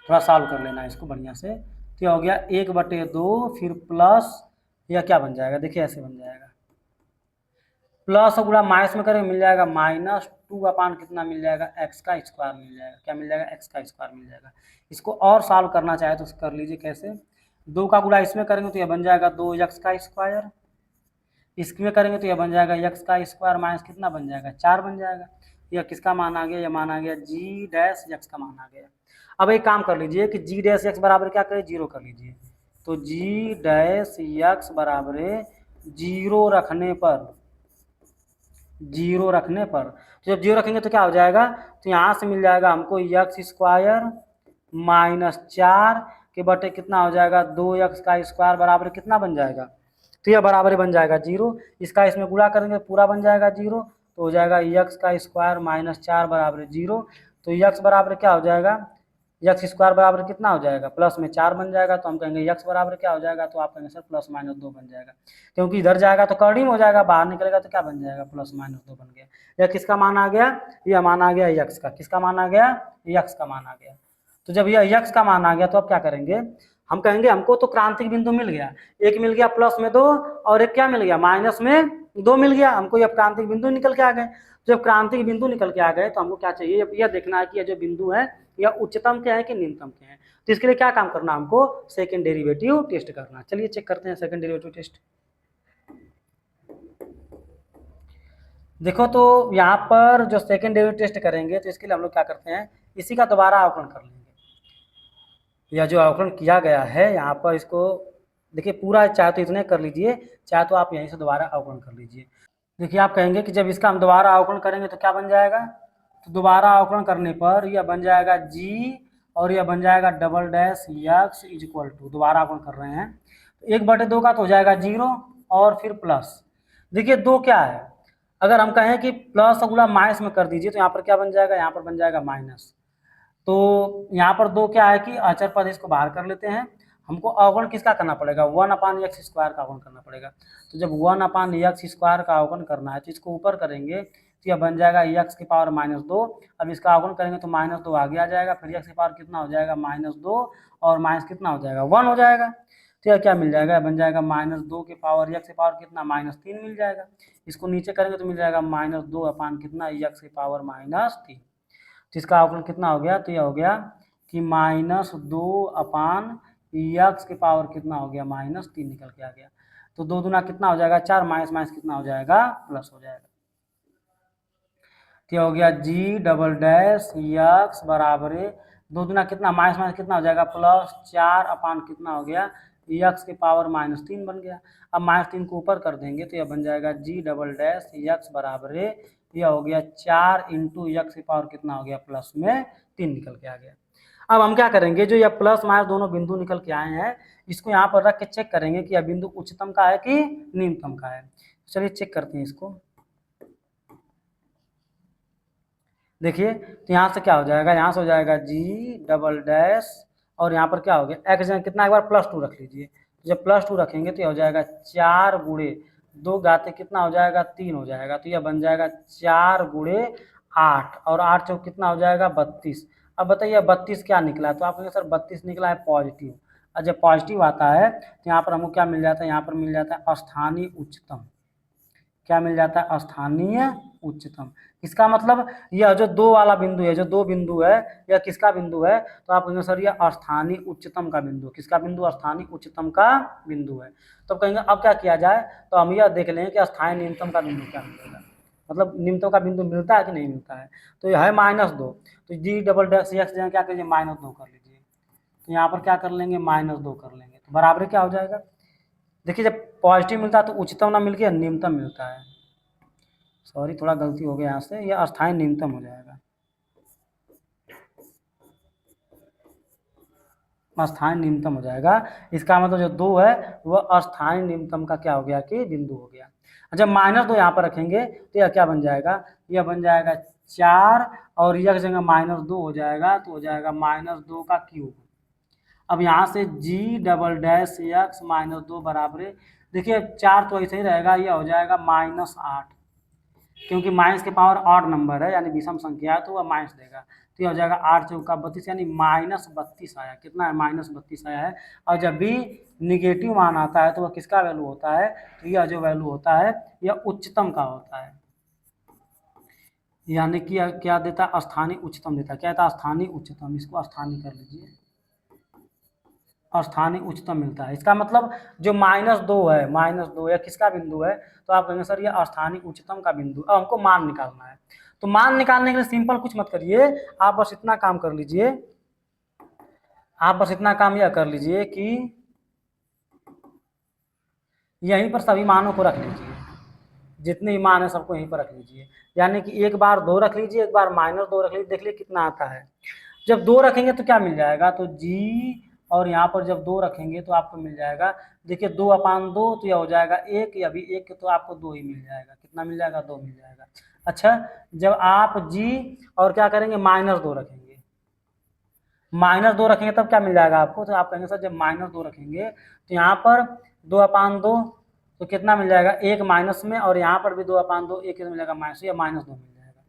थोड़ा सॉल्व कर लेना है इसको बढ़िया से। तो हो गया 1/2 फिर प्लस यह क्या बन जाएगा, देखिए ऐसे बन जाएगा, प्लस और गुणा माइनस में करेंगे मिल जाएगा -2 कितना मिल जाएगा x का स्क्वायर मिल जाएगा। क्या मिल जाएगा, x का स्क्वायर मिल जाएगा। इसको और सॉल्व करना चाहे तो कर लीजिए कैसे, 2 का गुणा इसमें करेंगे तो यह बन जाएगा 2x का स्क्वायर, इसमें करेंगे तो यह बन जाएगा x का स्क्वायर माइनस कितना बन जाएगा 4 बन जाएगा। यह किसका मान आ गया, यह मान आ गया जी डैश x का मान आ गया। अब एक काम कर लीजिए कि जी डैश x बराबर क्या करें 0 कर लीजिए, तो जी डैश x बराबर 0 रखने पर, 0 रखने पर, तो जब 0 रखेंगे तो क्या हो जाएगा, तो यहाँ से मिल जाएगा हमको x स्क्वायर -4 के बटे कितना हो जाएगा 2x का स्क्वायर बराबर कितना बन जाएगा, तो यह बराबर बन जाएगा 0। इसका इसमें गुणा करेंगे पूरा बन जाएगा 0, तो हो जाएगा x का स्क्वायर -4 बराबर 0। तो x बराबर क्या हो जाएगा, x स्क्वायर बराबर कितना हो जाएगा प्लस में 4 बन जाएगा, तो हम कहेंगे x बराबर क्या हो जाएगा, तो आप कहेंगे सर +-2 बन जाएगा, क्योंकि इधर जाएगा तो कर्णिम हो जाएगा, बाहर निकलेगा तो क्या बन जाएगा +-2 बन गया। यह किसका मान आ गया, यह मान आ गया x का, किसका मान आ गया, x का मान आ गया। तो जब यह x का मान आ गया तो अब क्या करेंगे, हम कहेंगे हमको तो क्रांतिक बिंदु मिल गया, एक मिल गया प्लस में 2 और एक क्या मिल गया -2 मिल गया, हमको यह क्रांतिक बिंदु निकल के आ गए। जब क्रांतिक बिंदु निकल के आ गए तो हमको क्या चाहिए, यह देखना है कि यह जो बिंदु है या उच्चतम के हैं कि निम्नतम के हैं। तो इसके लिए क्या काम करना, हमको सेकंड डेरिवेटिव टेस्ट करना। चलिए चेक करते हैं सेकंड डेरिवेटिव टेस्ट। देखो तो यहाँ पर जो सेकंड डेरिवेटिव टेस्ट करेंगे तो इसके लिए हम लोग क्या करते हैं, इसी का दोबारा अवकलन कर लेंगे। यह जो अवकलन किया गया है यहाँ पर इसको देखिए पूरा, चाहे तो इतने कर लीजिए, चाहे तो आप यहीं से दोबारा अवकलन कर लीजिए। देखिए आप कहेंगे कि जब इसका हम दोबारा अवकलन करेंगे तो क्या बन जाएगा, तो दोबारा अवकलन करने पर यह बन जाएगा जी और यह बन जाएगा $x = दोबारा अवकलन कर रहे हैं, 1/2 का तो हो जाएगा 0 और फिर प्लस, देखिए 2 क्या है, अगर हम कहें कि प्लस और गुणा माइनस में कर दीजिए तो यहाँ पर क्या बन जाएगा, यहाँ पर बन जाएगा माइनस। तो यहाँ पर 2 क्या है कि अचर पद, इसको बाहर कर लेते हैं, हमको अवकलन किसका करना पड़ेगा 1/x स्क्वायर का अवकलन करना पड़ेगा। तो जब 1/x स्क्वायर का अवकलन करना है तो इसको ऊपर करेंगे तो यह बन जाएगा x की पावर -2। अब इसका अवकलन करेंगे तो -2 आगे आ जाएगा, फिर x की पावर कितना हो जाएगा -2 और माइनस कितना हो जाएगा 1 हो जाएगा। तो यह क्या मिल जाएगा, बन जाएगा -2 की पावर x की पावर कितना -3 मिल जाएगा। इसको नीचे करेंगे तो मिल जाएगा -2 कितना x की पावर -3। तो इसका अवकलन कितना हो गया, तो यह हो गया कि -2/x की पावर कितना हो गया -3 निकल के आ गया। तो 2 दूना कितना हो जाएगा 4, माइनस माइनस कितना हो जाएगा प्लस हो जाएगा। तो हो गया g" बराबर 2 दूना कितना माइनस माइनस कितना हो जाएगा +4 कितना हो गया x की पावर -3 बन गया। अब -3 को ऊपर कर देंगे तो यह बन जाएगा g" बराबर यह हो गया 4 × x की पावर कितना हो गया +3 निकल के आ गया। अब हम क्या करेंगे, जो यह प्लस माइनस दोनों बिंदु निकल के आए हैं इसको यहाँ पर रख के चेक करेंगे कि यह बिंदु उच्चतम का है कि निम्नतम का है। चलिए चेक करते हैं इसको। देखिए तो यहाँ से क्या हो जाएगा, यहाँ से हो जाएगा g" और यहाँ पर क्या हो गया x कितना, एक बार +2 रख लीजिए, जब +2 रखेंगे तो यह हो जाएगा 4 × 2 घाते कितना हो जाएगा 3 हो जाएगा। तो यह बन जाएगा 4 × 8 और 8 चौक कितना हो जाएगा 32। अब बताइए 32 क्या निकला, तो आप कहेंगे सर 32 निकला है पॉजिटिव। और जब पॉजिटिव आता है तो यहाँ पर हमको क्या मिल जाता है, यहाँ पर मिल जाता है स्थानीय उच्चतम। क्या मिल जाता है, स्थानीय उच्चतम। इसका मतलब यह जो दो वाला बिंदु है, जो दो बिंदु है, यह किसका बिंदु है, तो आप कहेंगे सर यह स्थानीय उच्चतम का बिंदु। किसका बिंदु, स्थानीय उच्चतम का बिंदु है। तो कहेंगे अब क्या किया जाए, तो हम यह देख लेंगे कि स्थानीय न्यूनतम का बिंदु क्या मिलेगा, मतलब न्यूनतम का बिंदु मिलता है कि नहीं मिलता है। तो यह है -2, तो जी डबल डैश एक्स जगह क्या करिए -2 कर लीजिए। तो यहाँ पर क्या कर लेंगे, -2 कर लेंगे, तो बराबर क्या हो जाएगा। देखिए जब पॉजिटिव मिलता है तो उच्चतम ना मिलकर न्यूनतम मिलता है। सॉरी थोड़ा गलती हो गया यहाँ से, यह अस्थायी न्यूनतम हो जाएगा। अस्थायी न्यूनतम हो जाएगा। इसका मतलब जो 2 है वह अस्थायी न्यूनतम का क्या हो गया कि बिंदु हो गया। जब -2 यहाँ पर रखेंगे तो यह क्या बन जाएगा, यह बन जाएगा 4 और यह जगह -2 हो जाएगा, तो हो जाएगा -2 का क्यूब। अब यहाँ से जी डबल डैश एक्स -2 बराबर, देखिए 4 तो ऐसे ही रहेगा, यह हो जाएगा -8, क्योंकि माइनस के पावर ऑड नंबर है यानी विषम संख्या है तो वह माइनस देगा। तो यह हो जाएगा 8 चौका 32 यानी -32 आया। कितना है, -32 आया है। और जब भी निगेटिव मान आता है तो वह किसका वैल्यू होता है, तो यह जो वैल्यू होता है यह उच्चतम का होता है, यानी कि क्या देता है, स्थानीय उच्चतम देता है। क्या देता है, स्थानीय उच्चतम। इसको स्थानीय कर लीजिए, स्थानीय उच्चतम मिलता है। इसका मतलब जो -2 है, -2 यह किसका बिंदु है, तो आप कहेंगे सर यह स्थानीय उच्चतम का बिंदु। अब हमको मान निकालना है, तो मान निकालने के लिए सिंपल कुछ मत करिए, आप बस इतना काम कर लीजिए, आप बस इतना काम यह कर लीजिए कि यहीं पर सभी मानों को रख लीजिए, जितने ही मान है सबको यहीं पर रख लीजिए। यानी कि एक बार 2 रख लीजिए, एक बार -2 रख लीजिए, देख लीजिए कितना आता है। जब 2 रखेंगे तो क्या मिल जाएगा, तो जी, और यहाँ पर जब 2 रखेंगे तो आपको मिल जाएगा, देखिए 2/2 तो यह हो जाएगा 1, या भी 1 तो आपको 2 ही मिल जाएगा। कितना मिल जाएगा, 2 मिल जाएगा। अच्छा, जब आप जी और क्या करेंगे, -2 रखेंगे, -2 रखेंगे तब क्या मिल जाएगा आपको, तो आप कहेंगे सर जब -2 रखेंगे तो यहाँ पर 2/2 तो कितना मिल जाएगा, 1 माइनस में, और यहाँ पर भी 2/2 1 मिल जाएगा माइनस, या -2 मिल जाएगा,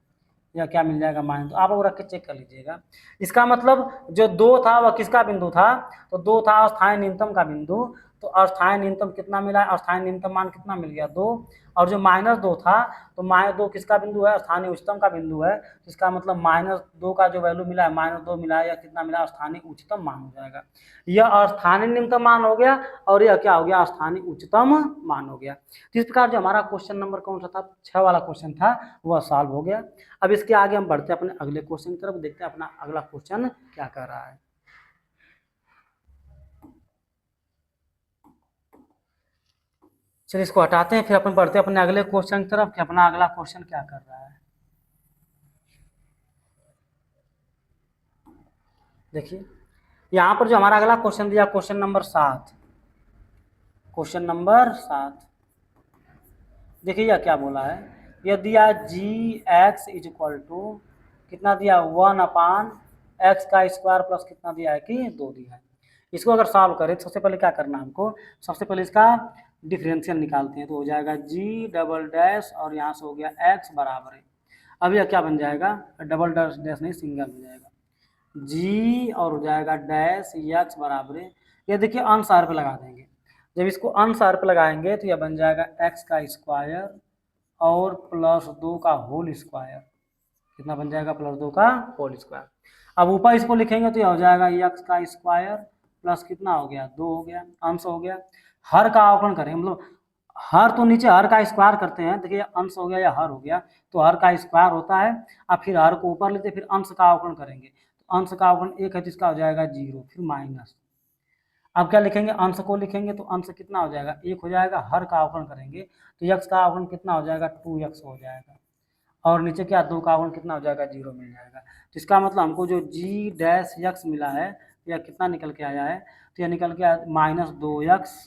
या क्या मिल जाएगा, -2। आप लोग रख के चेक कर लीजिएगा। इसका मतलब जो 2 था वह किसका बिंदु था, तो 2 था अस्थायी न्यूनतम का बिंदु। तो अस्थायी न्यूनतम कितना मिला है, अस्थायी न्यूनतम मान कितना मिल गया, 2। और जो -2 था, तो -2 किसका बिंदु है, स्थानीय उच्चतम का बिंदु है। इसका मतलब -2 का जो वैल्यू मिला है, -2 मिला है, या कितना मिला, स्थानीय उच्चतम मान हो जाएगा। यह स्थानीय न्यूनतम मान हो गया, और यह क्या हो गया, स्थानीय उच्चतम मान हो गया। इस प्रकार जो हमारा क्वेश्चन नंबर कौन सा था, 6 वाला क्वेश्चन था, वह सॉल्व हो गया। अब इसके आगे हम बढ़ते हैं अपने अगले क्वेश्चन की तरफ, देखते हैं अपना अगला क्वेश्चन क्या कर रहा है। चलिए इसको हटाते हैं, फिर अपन बढ़ते हैं अपने अगले क्वेश्चन की तरफ कि अपना अगला क्वेश्चन क्या कर रहा है। देखिए यहाँ पर जो हमारा अगला क्वेश्चन दिया, क्वेश्चन नंबर 7, क्वेश्चन नंबर 7, देखिए यह क्या बोला है, यह दिया जी एक्स इज इक्वल टू कितना दिया, 1/x का स्क्वायर प्लस कितना दिया है कि 2 दिया है। इसको अगर सॉल्व करें तो सबसे पहले क्या करना है हमको, सबसे पहले इसका डिफरेंशियल निकालते हैं, तो हो जाएगा जी डबल डैश और यहाँ से हो गया x बराबर है। अब यह क्या बन जाएगा, डबल डैश डैश नहीं सिंगल हो जाएगा, जी और हो जाएगा डैश x बराबर है। ये देखिए अनुसार पे लगा देंगे, जब इसको अनुसार पे लगाएंगे तो यह बन जाएगा x का स्क्वायर और +2 का होल स्क्वायर। कितना बन जाएगा, +2 का होल स्क्वायर। अब ऊपर इसको लिखेंगे तो यह हो जाएगा x का स्क्वायर प्लस कितना हो गया, 2 हो गया, अंश हो गया। हर का अवकलन करें, मतलब हर तो नीचे हर का स्क्वायर करते हैं, देखिए अंश हो गया या हर हो गया, तो हर का स्क्वायर होता है। अब फिर हर को ऊपर लेते, फिर अंश का अवकलन करेंगे, तो अंश का अवकलन 1 है जिसका हो जाएगा 0, फिर माइनस। अब क्या लिखेंगे, अंश को लिखेंगे तो अंश कितना हो जाएगा, 1 हो जाएगा। हर का अवकलन करेंगे तो x का अवकलन कितना हो जाएगा, 2x हो जाएगा। और नीचे क्या, 2 का अवकलन कितना हो जाएगा, 0 मिल जाएगा। तो इसका मतलब हमको जो जी डैश x मिला है यह कितना निकल के आया है, तो यह निकल के आया -2x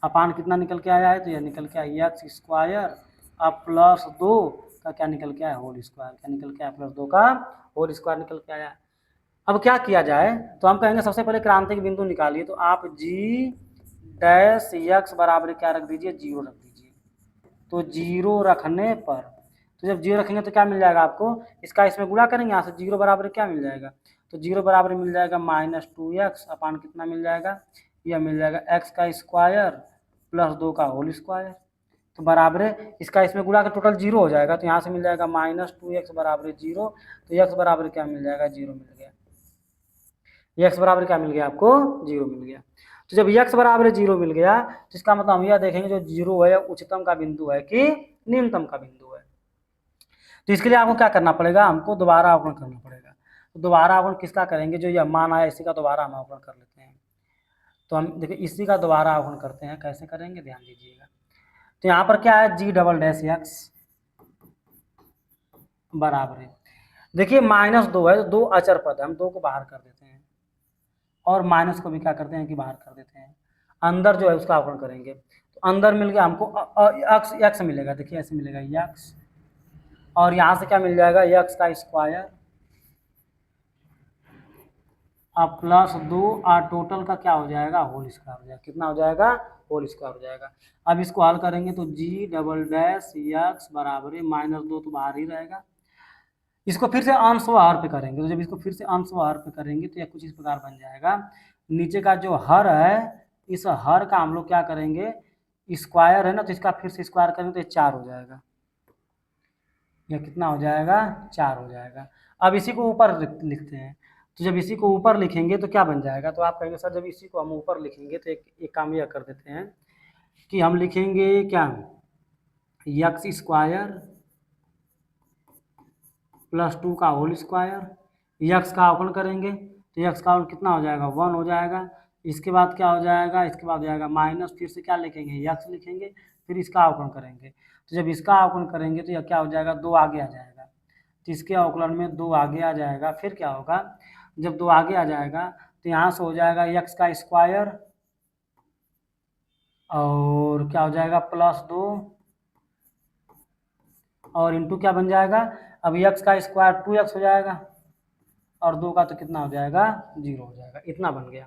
अपान कितना निकल के आया है, तो यह निकल के आया x स्क्वायर अब +2 का क्या निकल के आया, होल स्क्वायर। क्या निकल के आया, +2 का होल स्क्वायर निकल के आया। अब क्या किया जाए, तो हम कहेंगे सबसे पहले क्रांतिक बिंदु निकालिए, तो आप जी डैश x बराबर क्या रख दीजिए, 0 रख दीजिए। तो 0 रखने पर तो जब 0 रखेंगे तो क्या मिल जाएगा आपको, इसका इसमें गुणा करेंगे, यहाँ से 0 बराबर क्या मिल जाएगा, तो 0 बराबर मिल जाएगा -2x अपान कितना मिल जाएगा, यह मिल जाएगा x का स्क्वायर प्लस 2 का होल स्क्वायर। तो बराबर है इसका इसमें गुणा का टोटल 0 हो जाएगा, तो यहाँ से मिल जाएगा -2x बराबर 0, तो x बराबर क्या मिल जाएगा, 0 मिल गया। x बराबर क्या मिल गया आपको, 0 मिल गया। तो जब x बराबर 0 मिल गया तो इसका मतलब हम यह देखेंगे जो 0 है उच्चतम का बिंदु है कि निम्नतम का बिंदु है। तो इसके लिए आपको क्या करना पड़ेगा, हमको दोबारा अवकलन करना पड़ेगा। तो दोबारा अवकलन किसका करेंगे, जो यह मान आया इसी का दोबारा हम अवकलन कर लेते हैं। तो हम देखिए इसी का दोबारा अवकलन करते हैं, कैसे करेंगे ध्यान दीजिएगा। तो यहाँ पर क्या है, g डबल डैश x बराबर है, देखिए -2 है, तो 2 अचर पद है, हम 2 को बाहर कर देते हैं और माइनस को भी क्या करते हैं कि बाहर कर देते हैं। अंदर जो है उसका अवकलन करेंगे, तो अंदर मिल गया हमको x मिलेगा, देखिए ऐसे मिलेगा x, और यहाँ से क्या मिल जाएगा, x का स्क्वायर अब प्लस 2 और टोटल का क्या हो जाएगा, होल स्क्वायर हो जाएगा। कितना हो जाएगा, होल स्क्वायर हो जाएगा। अब इसको हल करेंगे तो g डबल डैश x बराबर है -2 तो बाहर ही रहेगा। इसको फिर से अंश व हर पे करेंगे, तो जब इसको फिर से अंश व हर पे करेंगे तो यह कुछ इस प्रकार बन जाएगा। नीचे का जो हर है, इस हर का हम लोग क्या करेंगे, स्क्वायर है ना, तो इसका फिर से स्क्वायर करेंगे तो ये 4 हो जाएगा। यह कितना हो जाएगा, 4 हो जाएगा। अब इसी को ऊपर लिखते हैं, तो जब इसी को ऊपर लिखेंगे तो क्या बन जाएगा, तो आप कहेंगे सर जब इसी को हम ऊपर लिखेंगे तो एक काम यह कर देते हैं कि हम लिखेंगे क्या, एक्स स्क्वायर प्लस 2 का होल स्क्वायर, यक्स का अवकलन करेंगे तो यक्स का अवकलन कितना हो जाएगा, 1 हो जाएगा। इसके बाद क्या हो जाएगा, इसके बाद हो जाएगा माइनस, फिर से क्या लिखेंगे, यक्स लिखेंगे, फिर इसका अवकलन करेंगे। तो जब इसका अवकलन करेंगे तो यह क्या हो जाएगा, 2 आगे आ जाएगा, तो इसके अवकलन में 2 आगे आ जाएगा। फिर क्या होगा, जब 2 आगे आ जाएगा तो यहाँ से हो जाएगा यक्स का स्क्वायर और क्या हो जाएगा +2 और इंटू क्या बन जाएगा, अब x का स्क्वायर 2x हो जाएगा और 2 का तो कितना हो जाएगा, 0 हो जाएगा। इतना बन गया।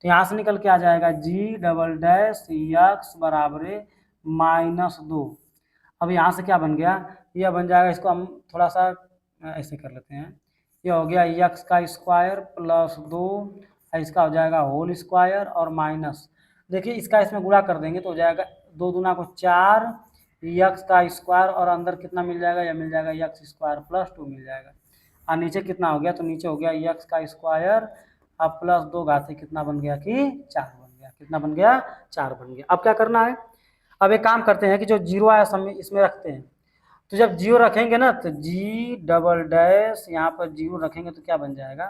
तो यहाँ से निकल के आ जाएगा g डबल डैश x बराबर -2। अब यहाँ से क्या बन गया, यह बन जाएगा, इसको हम थोड़ा सा ऐसे कर लेते हैं, यह हो गया x का स्क्वायर प्लस 2, इसका हो जाएगा होल स्क्वायर और माइनस, देखिए इसका इसमें गुणा कर देंगे तो हो जाएगा 2 दूना को 4 x का स्क्वायर और अंदर कितना मिल जाएगा, यह मिल जाएगा x स्क्वायर प्लस 2 मिल जाएगा। और नीचे कितना हो गया, तो नीचे हो गया x का स्क्वायर अब प्लस 2 घाते कितना बन गया कि 4 बन गया। कितना बन गया, 4 बन गया। अब क्या करना है, अब एक काम करते हैं कि जो 0 आया सब इसमें रखते हैं। तो जब 0 रखेंगे ना तो g डबल डैश यहाँ पर 0 रखेंगे तो क्या बन जाएगा,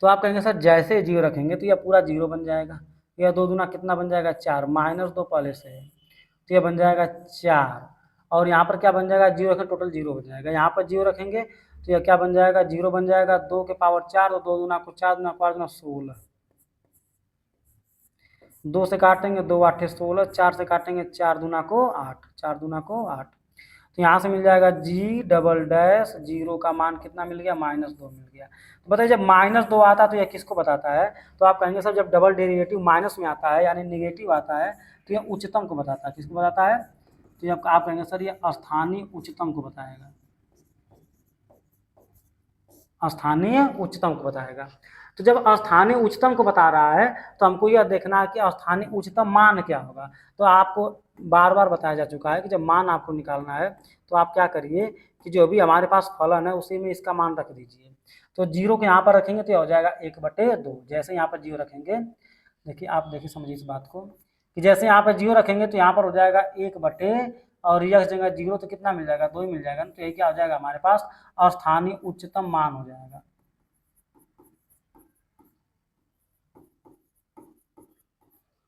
तो आप कहेंगे सर जैसे 0 रखेंगे तो यह पूरा 0 बन जाएगा। यह 2 दूना कितना बन जाएगा, 4, -2 पहले से है तो यह बन जाएगा 4 और यहाँ पर क्या बन जाएगा, 0 रखें टोटल 0 बन जाएगा। यहाँ पर 0 रखेंगे तो यह क्या बन जाएगा, 0 बन जाएगा, 2 के पावर 4 तो 2 दूना को 4 दूना 5 दूना 16, 2 से काटेंगे 2 8 16, 4 से काटेंगे 4 दूना को 8, 4 दूना को 8। तो यहाँ से मिल जाएगा g डबल डैश 0 का मान कितना मिल गया, -2 मिल गया। तो बताइए जब -2 आता है तो यह किसको बताता है, तो आप कहेंगे सर जब डबल डेरिवेटिव माइनस में आता है यानी निगेटिव आता है तो यह उच्चतम को बताता है। किसको बताता है, तो जब आप कहेंगे सर ये स्थानीय उच्चतम को बताएगा, स्थानीय उच्चतम को बताएगा। तो जब स्थानीय उच्चतम को बता रहा है तो हमको यह देखना है कि स्थानीय उच्चतम मान क्या होगा। तो आपको बार बार बताया जा चुका है कि जब मान आपको निकालना है तो आप क्या करिए कि जो भी हमारे पास फलन है उसी में इसका मान रख दीजिए। तो 0 को यहाँ पर रखेंगे तो यह हो जाएगा 1/2। जैसे यहाँ पर 0 रखेंगे, देखिए आप देखिए समझिए इस बात को कि जैसे यहाँ पर 0 रखेंगे तो यहाँ पर हो जाएगा 1/, और यह जगह 0 तो कितना मिल जाएगा, 2 ही मिल जाएगा। तो यही क्या हो जाएगा हमारे पास स्थानीय उच्चतम मान हो जाएगा।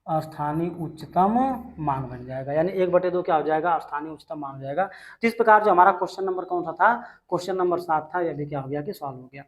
स्थानीय उच्चतम मान बन जाएगा, यानी 1/2 क्या हो जाएगा, स्थानीय उच्चतम मान हो जाएगा। तो इस प्रकार जो हमारा क्वेश्चन नंबर कौन सा था, क्वेश्चन नंबर 7 था, यह भी क्या हो गया कि सॉल्व हो गया।